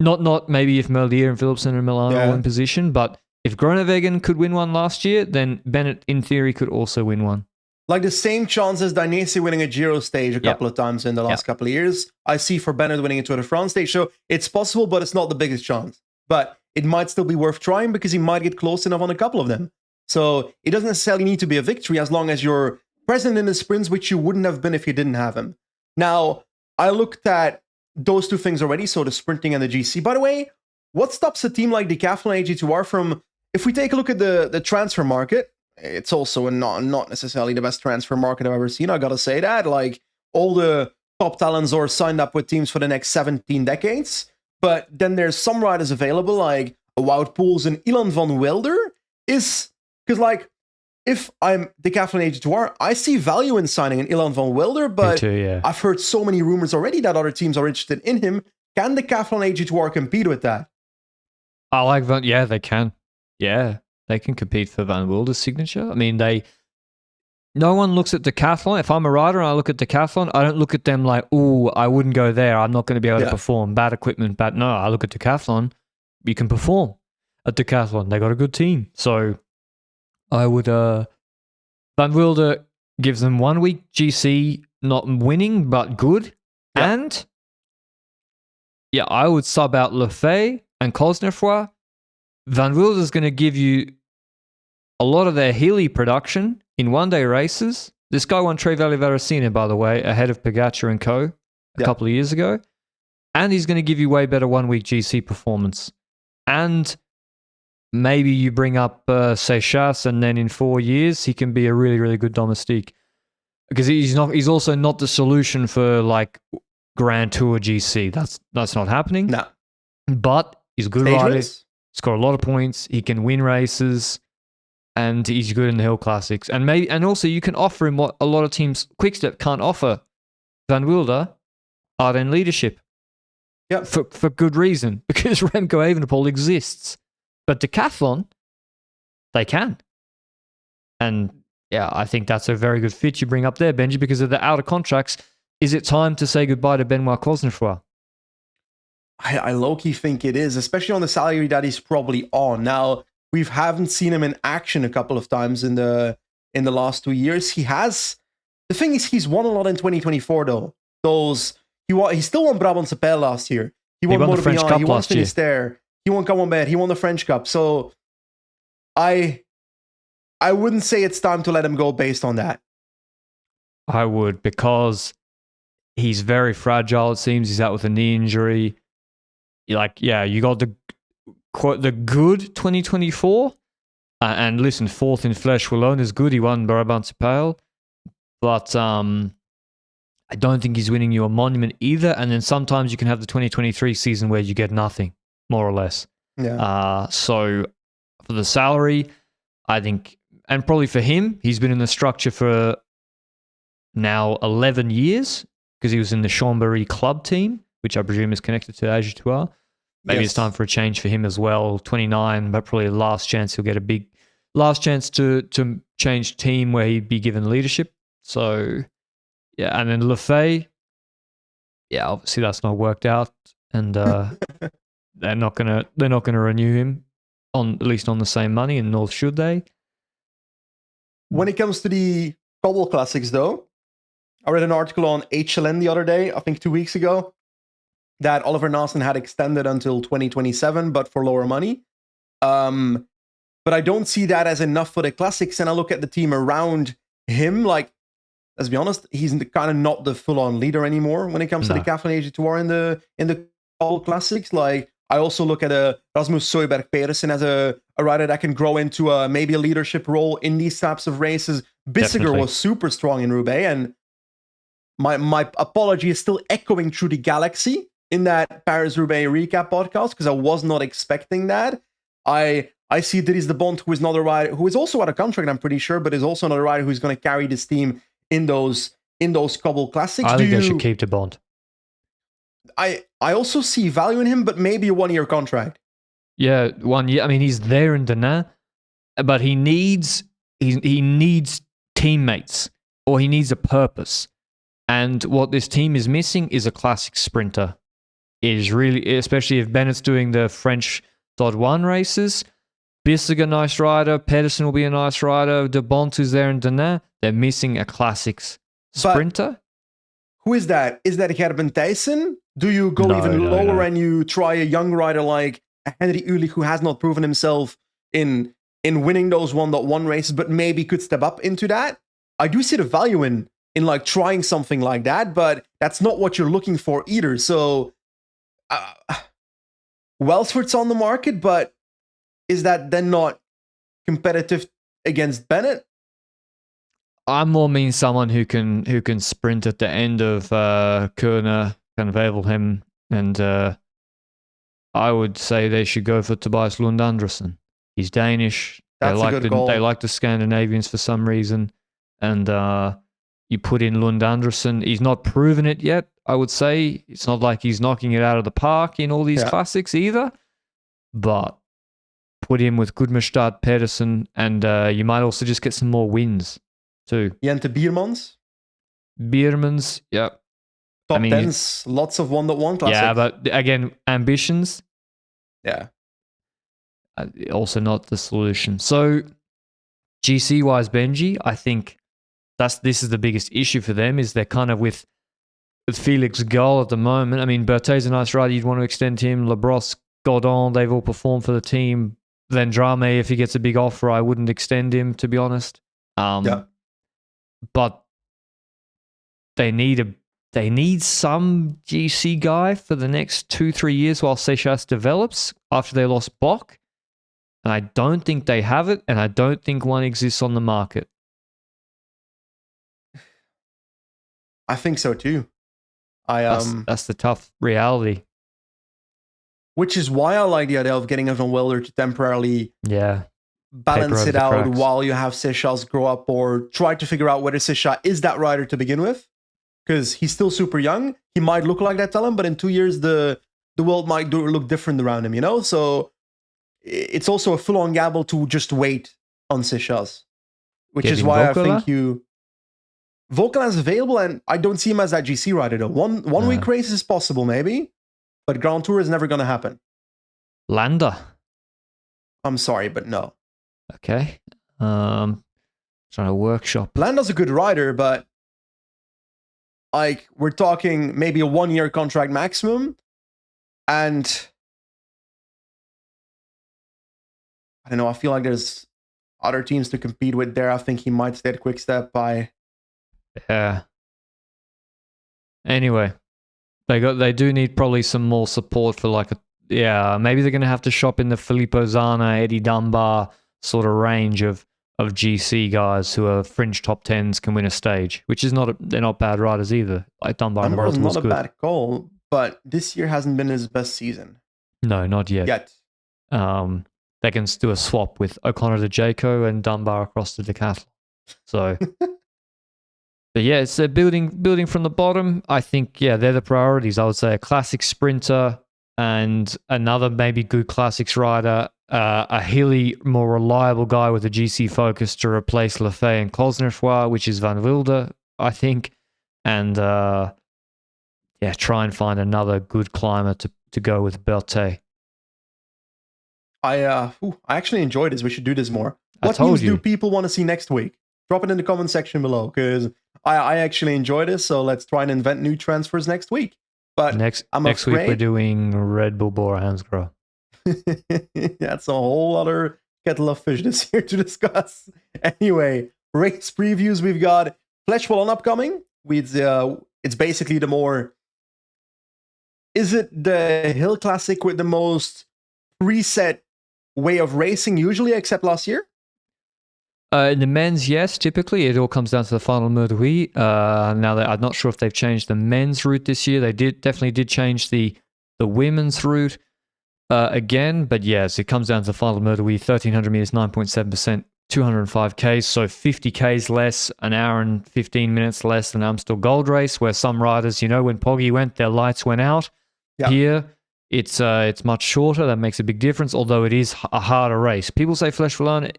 not maybe if Merlier and Philipsen and Milano are in position, but if Groenewegen could win one last year, then Bennett, in theory, could also win one. Like the same chance as Dainese winning a Giro stage a couple of times in the last couple of years, I see for Bennett winning a Tour de France stage. So it's possible, but it's not the biggest chance. But it might still be worth trying because he might get close enough on a couple of them. So it doesn't necessarily need to be a victory as long as you're present in the sprints, which you wouldn't have been if you didn't have him. Now, I looked at those two things already, so the sprinting and the GC. By the way, what stops a team like Decathlon AG2R from, if we take a look at the transfer market, it's also a not necessarily the best transfer market I've ever seen. I gotta say that. Like, all the top talents are signed up with teams for the next 17 decades. But then there's some riders available, like a Wout Poels and Ilan van Wilder. Is because, like, if I'm Decathlon AG2R, I see value in signing an Ilan van Wilder, but too, yeah. I've heard so many rumors already that other teams are interested in him. Can Decathlon AG2R compete with that? I like Van. Yeah, they can. Yeah, they can compete for Van Wilder's signature. I mean, no one looks at Decathlon. If I'm a rider and I look at Decathlon, I don't look at them like, oh, I wouldn't go there. I'm not going to be able to perform. Bad equipment, bad. No, I look at Decathlon. You can perform at Decathlon. They got a good team. So I would, Van Wilder gives them 1 week GC, not winning, but good. Yeah. And yeah, I would sub out Lefebvre and Cosnefroy. Van Wilder's going to give you a lot of their Healy production in one-day races. This guy won Tre Valley Varicina, by the way, ahead of Pogacar and co. a couple of years ago. And he's going to give you way better 1 week GC performance. And maybe you bring up Seychelles, and then in 4 years, he can be a really, really good domestique. Because he's also not the solution for like Grand Tour GC. That's not happening. No. But he's a good Stage rider. race? Score a lot of points. He can win races. And he's good in the Hill Classics. And also you can offer him what a lot of teams, Quickstep, can't offer. Van Wilder, Ardennes leadership. Yep. For good reason. Because Remco Evenepoel exists. But Decathlon, they can. And yeah, I think that's a very good fit you bring up there, Benji, because of the outer contracts. Is it time to say goodbye to Benoit Cosnefroy? I low-key think it is, especially on the salary that he's probably on. Now, we haven't seen him in action a couple of times in the last 2 years. He has. The thing is, he's won a lot in 2024, though. He still won Brabantse Pijl last year. He won the French Cup he won last year. Finistère. He won Camembert. He won the French Cup. So I wouldn't say it's time to let him go based on that. I would, because he's very fragile, it seems. He's out with a knee injury. You got the good 2024. And listen, fourth in Fleche Wallone is good. He won Brabantse Pijl. But I don't think he's winning you a monument either. And then sometimes you can have the 2023 season where you get nothing, more or less. Yeah. So for the salary, I think, and probably for him, he's been in the structure for now 11 years because he was in the Chambéry club team, which I presume is connected to AG2R. Maybe it's time for a change for him as well. 29, but probably the last chance he'll get a big last chance to change team where he'd be given leadership. So yeah, and then Lefebvre, yeah, obviously that's not worked out, and they're not gonna renew him on, at least on the same money, and nor should they. When it comes to the Cobble Classics, though, I read an article on HLN the other day, I think 2 weeks ago, that Oliver Naesen had extended until 2027, but for lower money. But I don't see that as enough for the Classics, and I look at the team around him, like, let's be honest, he's kind of not the full-on leader anymore when it comes to the Decathlon AG2R in the Cobble Classics. Like, I also look at Rasmus Søjberg Pedersen as a rider that can grow into maybe a leadership role in these types of races. Bissiger was super strong in Roubaix, and my apology is still echoing through the galaxy in that Paris-Roubaix recap podcast, because I was not expecting that. I see Dries de Bont, who is another rider, who is also out of contract, I'm pretty sure, but is also another rider who's going to carry this team in those Cobble Classics. I think they should keep de Bont. I also see value in him, but maybe a 1 year contract. Yeah, 1 year. I mean, he's there in Ardennes, but he needs teammates, or he needs a purpose. And what this team is missing is a classic sprinter. It is really, especially if Bennett's doing the French .1 races. Bissiger, nice rider. Pedersen will be a nice rider. De Bont is there in Ardennes. They're missing a classics sprinter. But who is that? Is that Gerben Thijssen? Do you go lower and you try a young rider like Henry Ulich, who has not proven himself in winning those 1.1 races, but maybe could step up into that? I do see the value in like trying something like that, but that's not what you're looking for either. So Welsford's on the market, but is that then not competitive against Bennett. I more mean someone who can sprint at the end of Kerner, Van Wevelgem, and I would say they should go for Tobias Lund Andersen. He's Danish. That's a good goal. They like the Scandinavians for some reason, and you put in Lund Andersen. He's not proven it yet. I would say it's not like he's knocking it out of the park in all these classics either, but put him with Gudmestad Pedersen, and you might also just get some more wins too. Jente Biermans. Biermans, yeah. Top 10s, lots of 1.1 classics. Yeah, but again, ambitions. Yeah. Also not the solution. So, GC-wise, Benji, I think this is the biggest issue for them, is they're kind of with Felix Gall at the moment. I mean, Berthier's a nice rider. You'd want to extend him. Labrosse, Godon, they've all performed for the team. Vendrame, if he gets a big offer, I wouldn't extend him, to be honest. But they need some GC guy for the next 2-3 years while Seychelles develops after they lost Bock. And I don't think they have it, and I don't think one exists on the market. I think so too. That's the tough reality. Which is why I like the idea of getting a Van Wilder to temporarily balance it out cracks while you have Seychelles grow up, or try to figure out whether Seychelles is that rider to begin with. Because he's still super young. He might look like that talent, but in 2 years, the world might look different around him, you know? So it's also a full-on gamble to just wait on Seychelles. Which is why Vokola? I think Vokola is available, and I don't see him as that GC rider, though. One week race is possible, maybe. But Grand Tour is never going to happen. Landa. I'm sorry, but no. Okay. Trying to workshop. Landa's a good rider, but like, we're talking maybe a 1-year contract maximum. And I don't know, I feel like there's other teams to compete with there. I think he might stay at Quick Step by. Yeah. Anyway, they do need probably some more support for maybe they're gonna have to shop in the Filippo Zana, Eddie Dunbar sort of range of GC guys who are fringe top 10s, can win a stage, which is they're not bad riders either. Like Dunbar is not a bad call, but this year hasn't been his best season. No, not yet. They can do a swap with O'Connor to Jayco and Dunbar across to Decathlon. So, but yeah, it's building from the bottom. I think, they're the priorities. I would say a classic sprinter and another maybe good classics rider, a hilly, more reliable guy with a GC focus to replace Lefay and Cosnefroy, which is Van Wilder, I think. And try and find another good climber to go with Berthet. I actually enjoyed this. We should do this more. What teams do people want to see next week? Drop it in the comment section below, because I actually enjoy this. So let's try and invent new transfers next week. But next week we're doing Red Bull Bora Hansgrohe. That's a whole other kettle of fish this year to discuss. Anyway, race previews. We've got Fleche Wallone upcoming. It's basically the more. Is it the Hill Classic with the most preset way of racing usually, except last year? In the men's, yes, typically it all comes down to the final Murdoui. Now I'm not sure if they've changed the men's route this year. They definitely did change the women's route again, but yes, it comes down to the final Murdoui. 1300 meters, 9.7%, 205 k's, so 50 k's less, an hour and 15 minutes less than Amstel Gold Race, where some riders, when Poggy went, their lights went out. Yeah. Here, it's much shorter. That makes a big difference, although it is a harder race. People say Fleche Wallone,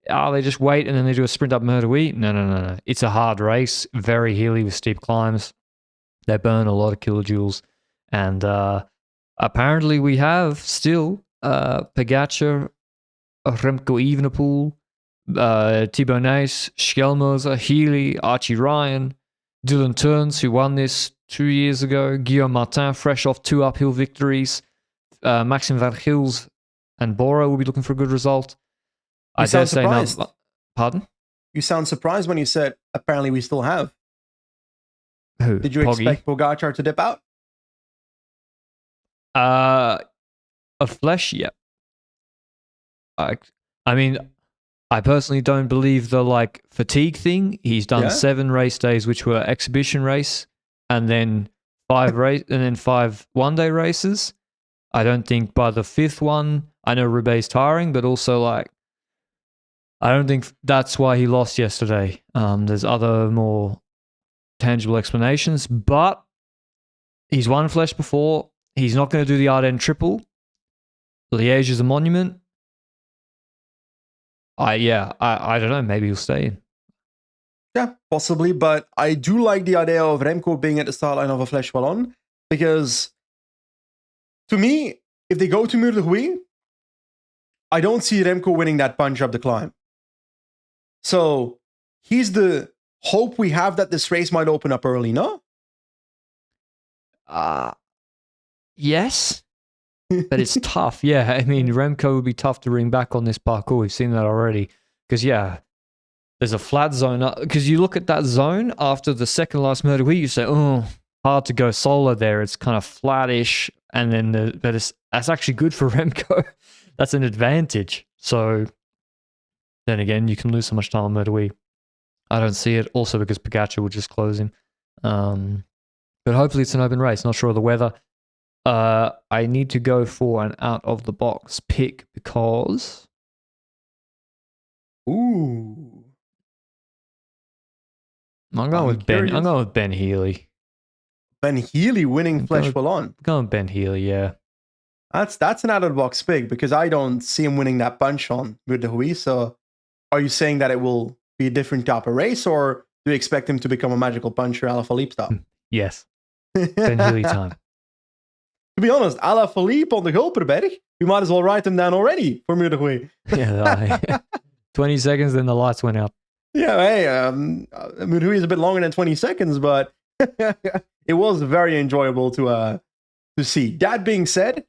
they just wait and then they do a sprint up Murdoui. No. It's a hard race, very hilly with steep climbs. They burn a lot of kilojoules. And apparently we have still Pogačar, Remco Evenepoel, Thibaut Nys, Schelmoser, Healy, Archie Ryan, Dylan Turns, who won this 2 years ago, Guillaume Martin, fresh off 2 uphill victories, Maxime Van Gils and Bora will be looking for a good result. You sound surprised. Pardon? You sound surprised when you said, apparently we still have. Who? Did you expect Pogačar to dip out? A Fleche, yeah. I mean, I personally don't believe the like fatigue thing. He's done Yeah. 7 race days, which were exhibition race, and then 5 one-day races. I don't think by the 5th one, I know Roubaix tiring, but also like I don't think that's why he lost yesterday. There's other more tangible explanations, but he's won Fleche before. He's not going to do the Ardennes triple. Liège is a monument. I don't know. Maybe he'll stay in. Yeah, possibly. But I do like the idea of Remco being at the start line of a Fleche Wallone, because to me, if they go to Mur de Huy, I don't see Remco winning that punch up the climb. So he's the hope we have that this race might open up early, no? Yes, but it's tough. Yeah, I mean, Remco would be tough to bring back on this parkour. We've seen that already. Because, yeah, there's a flat zone. Because you look at that zone after the second last Mur de Huy, you say, oh, hard to go solo there. It's kind of flattish. And then, that's actually good for Remco. That's an advantage. So, then again, you can lose so much time on Mur de Huy. I don't see it. Also because Pogacar will just close him. But hopefully it's an open race. Not sure of the weather. I need to go for an out of the box pick because. Ooh. I'm going with Ben. I'm going with Ben Healy. Ben Healy winning Fleche Wallone. Going with Ben Healy, yeah. That's an out of the box pick, because I don't see him winning that punch on Mur de Huy. So are you saying that it will be a different type of race, or do you expect him to become a magical puncher a la Philippe style? Yes. Ben Healy time. To be honest, a la Philippe on the Gulperberg, we might as well write him down already for Mur de Huy. Yeah, 20 seconds, then the lights went out. Yeah, hey, Mur de Huy is a bit longer than 20 seconds, but it was very enjoyable to see. That being said,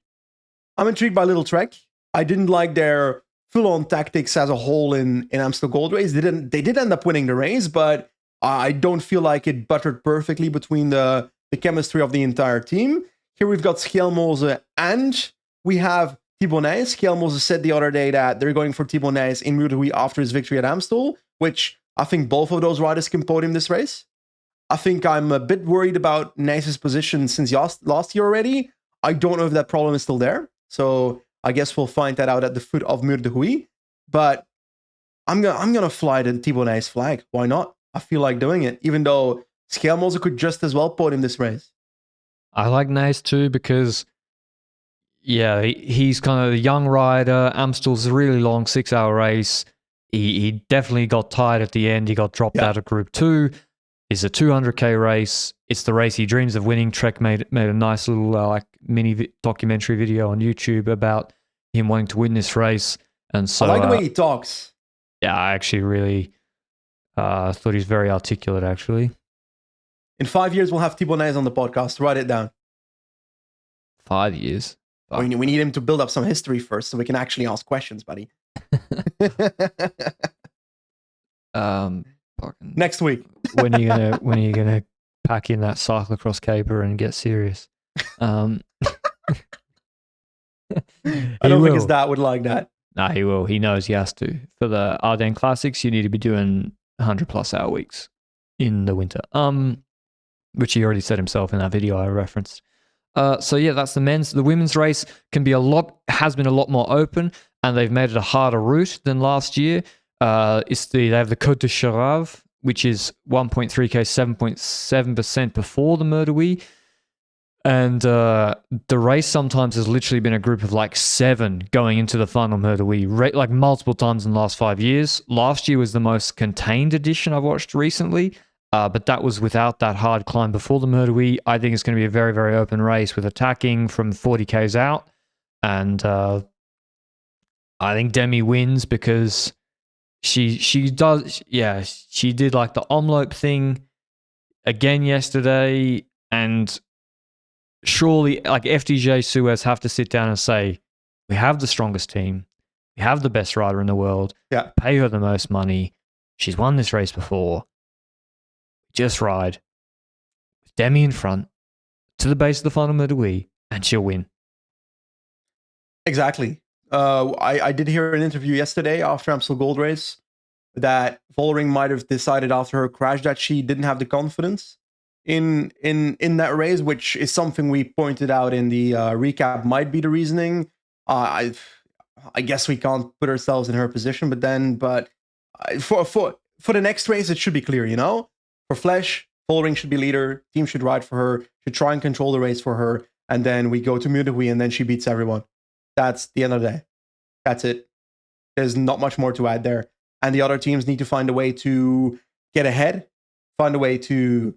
I'm intrigued by Little Trek. I didn't like their full-on tactics as a whole in Amstel Gold Race. They did end up winning the race, but I don't feel like it buttered perfectly between the chemistry of the entire team. Here we've got Schelmose and we have Thibaut Nys. Schelmose said the other day that they're going for Thibaut Nys in Mur de Huy after his victory at Amstel, which I think both of those riders can podium this race. I think I'm a bit worried about Nys' position since last year already. I don't know if that problem is still there. So I guess we'll find that out at the foot of Mur de Huy. But I'm gonna fly the Thibaut Nys flag. Why not? I feel like doing it, even though Schelmose could just as well podium this race. I like Nys too because, yeah, he's kind of a young rider. Amstel's a really long 6-hour race. He definitely got tired at the end. He got dropped out of Group 2. It's a 200k race. It's the race he dreams of winning. Trek made a nice little like mini documentary video on YouTube about him wanting to win this race. And so I like the way he talks. Yeah, I actually really thought he's very articulate, actually. In 5 years, we'll have Thibaut Nys on the podcast. Write it down. 5 years? We need him to build up some history first so we can actually ask questions, buddy. Next week. when are you gonna pack in that cyclocross caper and get serious? I don't think his dad would like that. Nah, he will. He knows he has to. For the Ardennes Classics, you need to be doing 100+ hour weeks in the winter. Which he already said himself in that video I referenced. So yeah, that's the men's. The women's race has been a lot more open, and they've made it a harder route than last year. They have the Côte de Charave, which is 1.3k, 7.7% before the Mur de Huy. And the race sometimes has literally been a group of like 7 going into the final Mur de Huy, like multiple times in the last 5 years. Last year was the most contained edition I've watched recently, but that was without that hard climb before the Mur de Huy. I think it's going to be a very, very open race with attacking from 40k's out. And I think Demi wins because she did like the envelope thing again yesterday, and surely like FDJ Suez have to sit down and say, we have the strongest team, we have the best rider in the world, pay her the most money, she's won this race before, just ride with Demi in front to the base of the final Mur de Huy and she'll win. Exactly. I did hear an interview yesterday after Amstel Gold Race that Vollering might have decided after her crash that she didn't have the confidence in that race, which is something we pointed out in the recap might be the reasoning. I guess we can't put ourselves in her position, but for the next race it should be clear, you know. For Fleche, Vollering should be leader, team should ride for her, should try and control the race for her, and then we go to Munich and then she beats everyone. That's the end of the day. That's it. There's not much more to add there. And the other teams need to find a way to get ahead, find a way to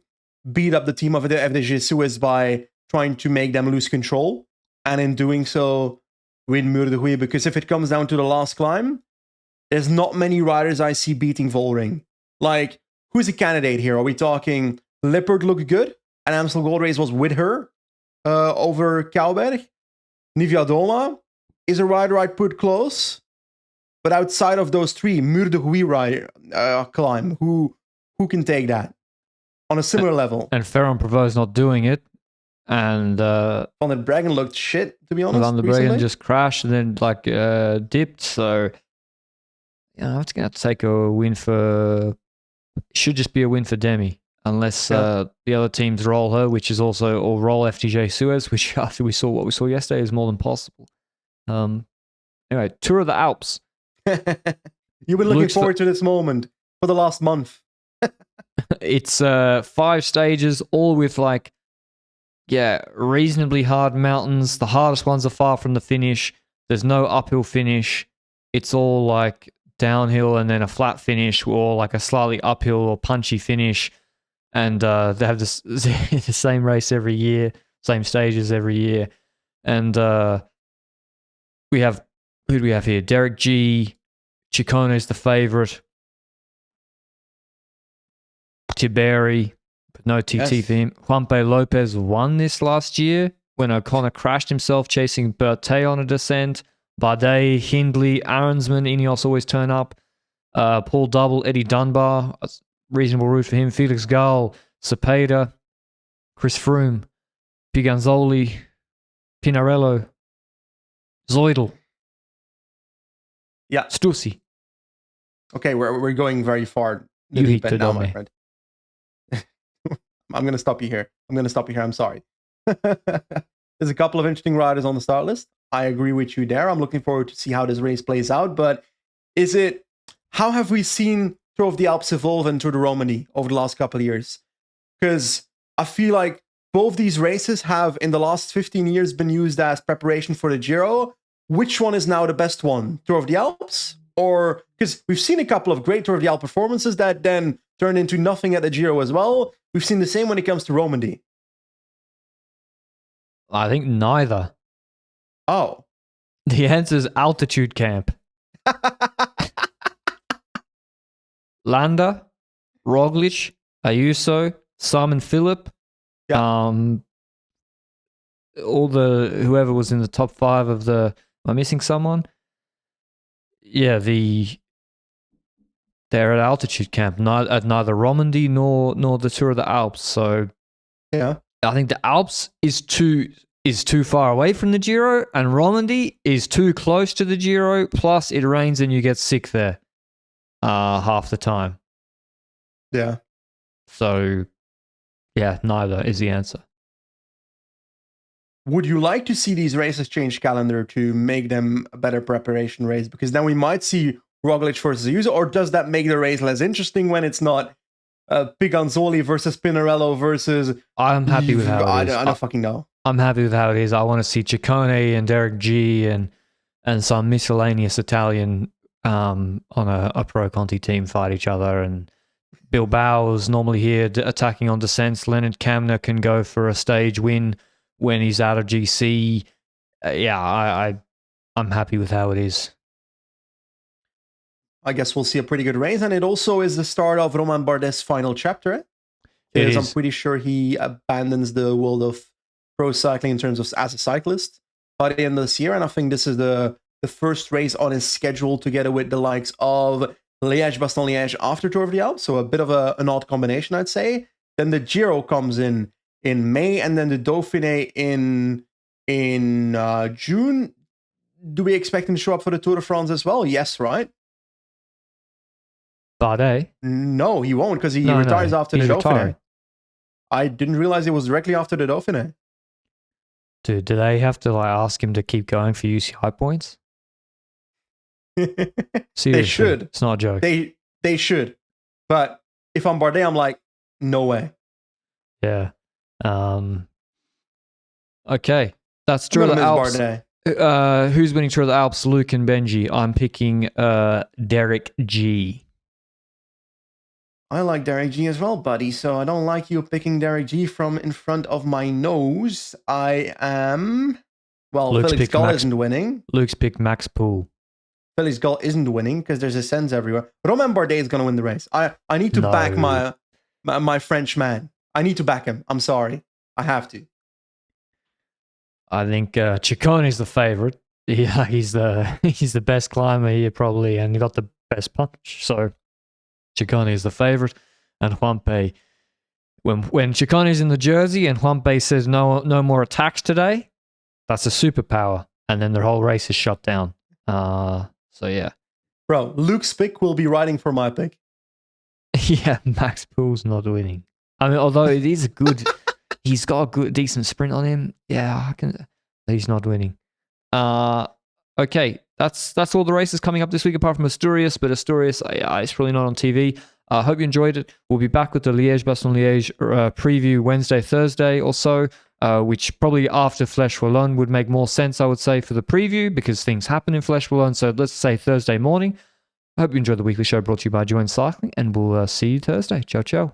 beat up the team of the FDG Suez by trying to make them lose control. And in doing so, win Muur de Goeie. Because if it comes down to the last climb, there's not many riders I see beating Vollering. Like, who's a candidate here? Are we talking Lippert looked good? And Amstel Gold Race was with her over Kouwberg. Nivea Doma is a rider I'd put close. But outside of those three, Muur de Goeie rider climb, who can take that on a similar level? And Ferron Prevost not doing it. And Van der Breggen looked shit, to be honest. Van der Breggen just crashed and then like dipped. So yeah, it's gonna have to take a win for. Should just be a win for Demi, unless the other teams roll her, which is also or roll FDJ Suez, which after we saw what we saw yesterday is more than possible. Anyway, Tour of the Alps. You've been looking forward to this moment for the last month. It's 5 stages, all with like, reasonably hard mountains. The hardest ones are far from the finish. There's no uphill finish. It's all like downhill and then a flat finish, or like a slightly uphill or punchy finish. And they have this, the same race every year, same stages every year. And we have, who do we have here? Derek G. Ciccone is the favorite. Tiberi, but no TT for him. Juanpe Lopez won this last year when O'Connor crashed himself chasing Berthet on a descent. Bardet, Hindley, Aronsman, Ineos always turn up. Paul Double, Eddie Dunbar, a reasonable route for him. Felix Gall, Cepeda, Chris Froome, Piganzoli, Pinarello, Zoidel. Yeah. Stussy. Okay, we're going very far. You hit it now, on my me. friend. I'm going to stop you here. I'm sorry. There's a couple of interesting riders on the start list. I agree with you there. I'm looking forward to see how this race plays out. But how have we seen Tour of the Alps evolve into the Romandie over the last couple of years? Because I feel like both these races have, in the last 15 years, been used as preparation for the Giro. Which one is now the best one? Tour of the Alps? Or, because we've seen a couple of great Tour of the Alps performances that then turned into nothing at the Giro as well. We've seen the same when it comes to Romandie. I think neither. Oh. The answer is altitude camp. Landa, Roglic, Ayuso, Simon Phillip, whoever was in the top 5 of the. Am I missing someone? Yeah, they're at altitude camp, at neither Romandie nor the Tour of the Alps. So yeah, I think the Alps is too far away from the Giro, and Romandie is too close to the Giro. Plus, it rains and you get sick there half the time. Yeah. So, yeah, neither is the answer. Would you like to see these races change calendar to make them a better preparation race? Because then we might see Roglic versus Ayuso, or does that make the race less interesting when it's not Piganzoli versus Pinarello versus... I'm happy with how it is. I don't fucking know. I'm happy with how it is. I want to see Ciccone and Derek G and some miscellaneous Italian on a Pro Conti team fight each other. And Bilbao is normally here attacking on descents. Leonard Kamner can go for a stage win when he's out of GC. I'm happy with how it is. I guess we'll see a pretty good race, and it also is the start of Romain Bardet's final chapter. Because I'm pretty sure he abandons the world of pro cycling in terms of as a cyclist by the end of this year, and I think this is the first race on his schedule together with the likes of Liège-Bastogne-Liège after Tour of the Alps, so a bit of an odd combination, I'd say. Then the Giro comes in May, and then the Dauphiné in June. do we expect him to show up for the Tour de France as well? Yes, right? Bardet? No, he won't because he No, retires after the he's Dauphiné. retiring. I didn't realize it was directly after the Dauphiné. Dude, do they have to like ask him to keep going for UCI points? Seriously, They should. It's not a joke. They should. But if I'm Bardet, I'm like, no way. Yeah. Okay. That's Tour I'm of the gonna miss Alps. Bardet. Who's winning Tour of the Alps? Luke and Benji. I'm picking Derek G. I like Derek G as well, buddy. So I don't like you picking Derek G from in front of my nose. I am. Well, Luke's Felix picked Gall Max- isn't winning. Luke's picked Max Poole. Felix Gall isn't winning because there's a sense everywhere. Romain Bardet is going to win the race. I need to back my French man. I need to back him. I'm sorry. I have to. I think Chiccone's the favorite. Yeah, he's the best climber here probably, and he got the best punch. So Ciccone is the favorite, and Juanpe. When Chiccone's in the jersey and Juanpe says no more attacks today, that's a superpower, and then their whole race is shut down. So yeah, bro, Luke's pick will be riding for my pick. Yeah, Max Poole's not winning. I mean, although it is a good, he's got a good, decent sprint on him. Yeah, he's not winning. Okay, that's all the races coming up this week, apart from Asturias. But Asturias, it's probably not on TV. I hope you enjoyed it. We'll be back with the Liège-Bastogne-Liège preview Wednesday, Thursday or so, which probably after Fleche Wallone would make more sense, I would say, for the preview because things happen in Fleche Wallone. So let's say Thursday morning. I hope you enjoyed the weekly show brought to you by Join Cycling, and we'll see you Thursday. Ciao, ciao.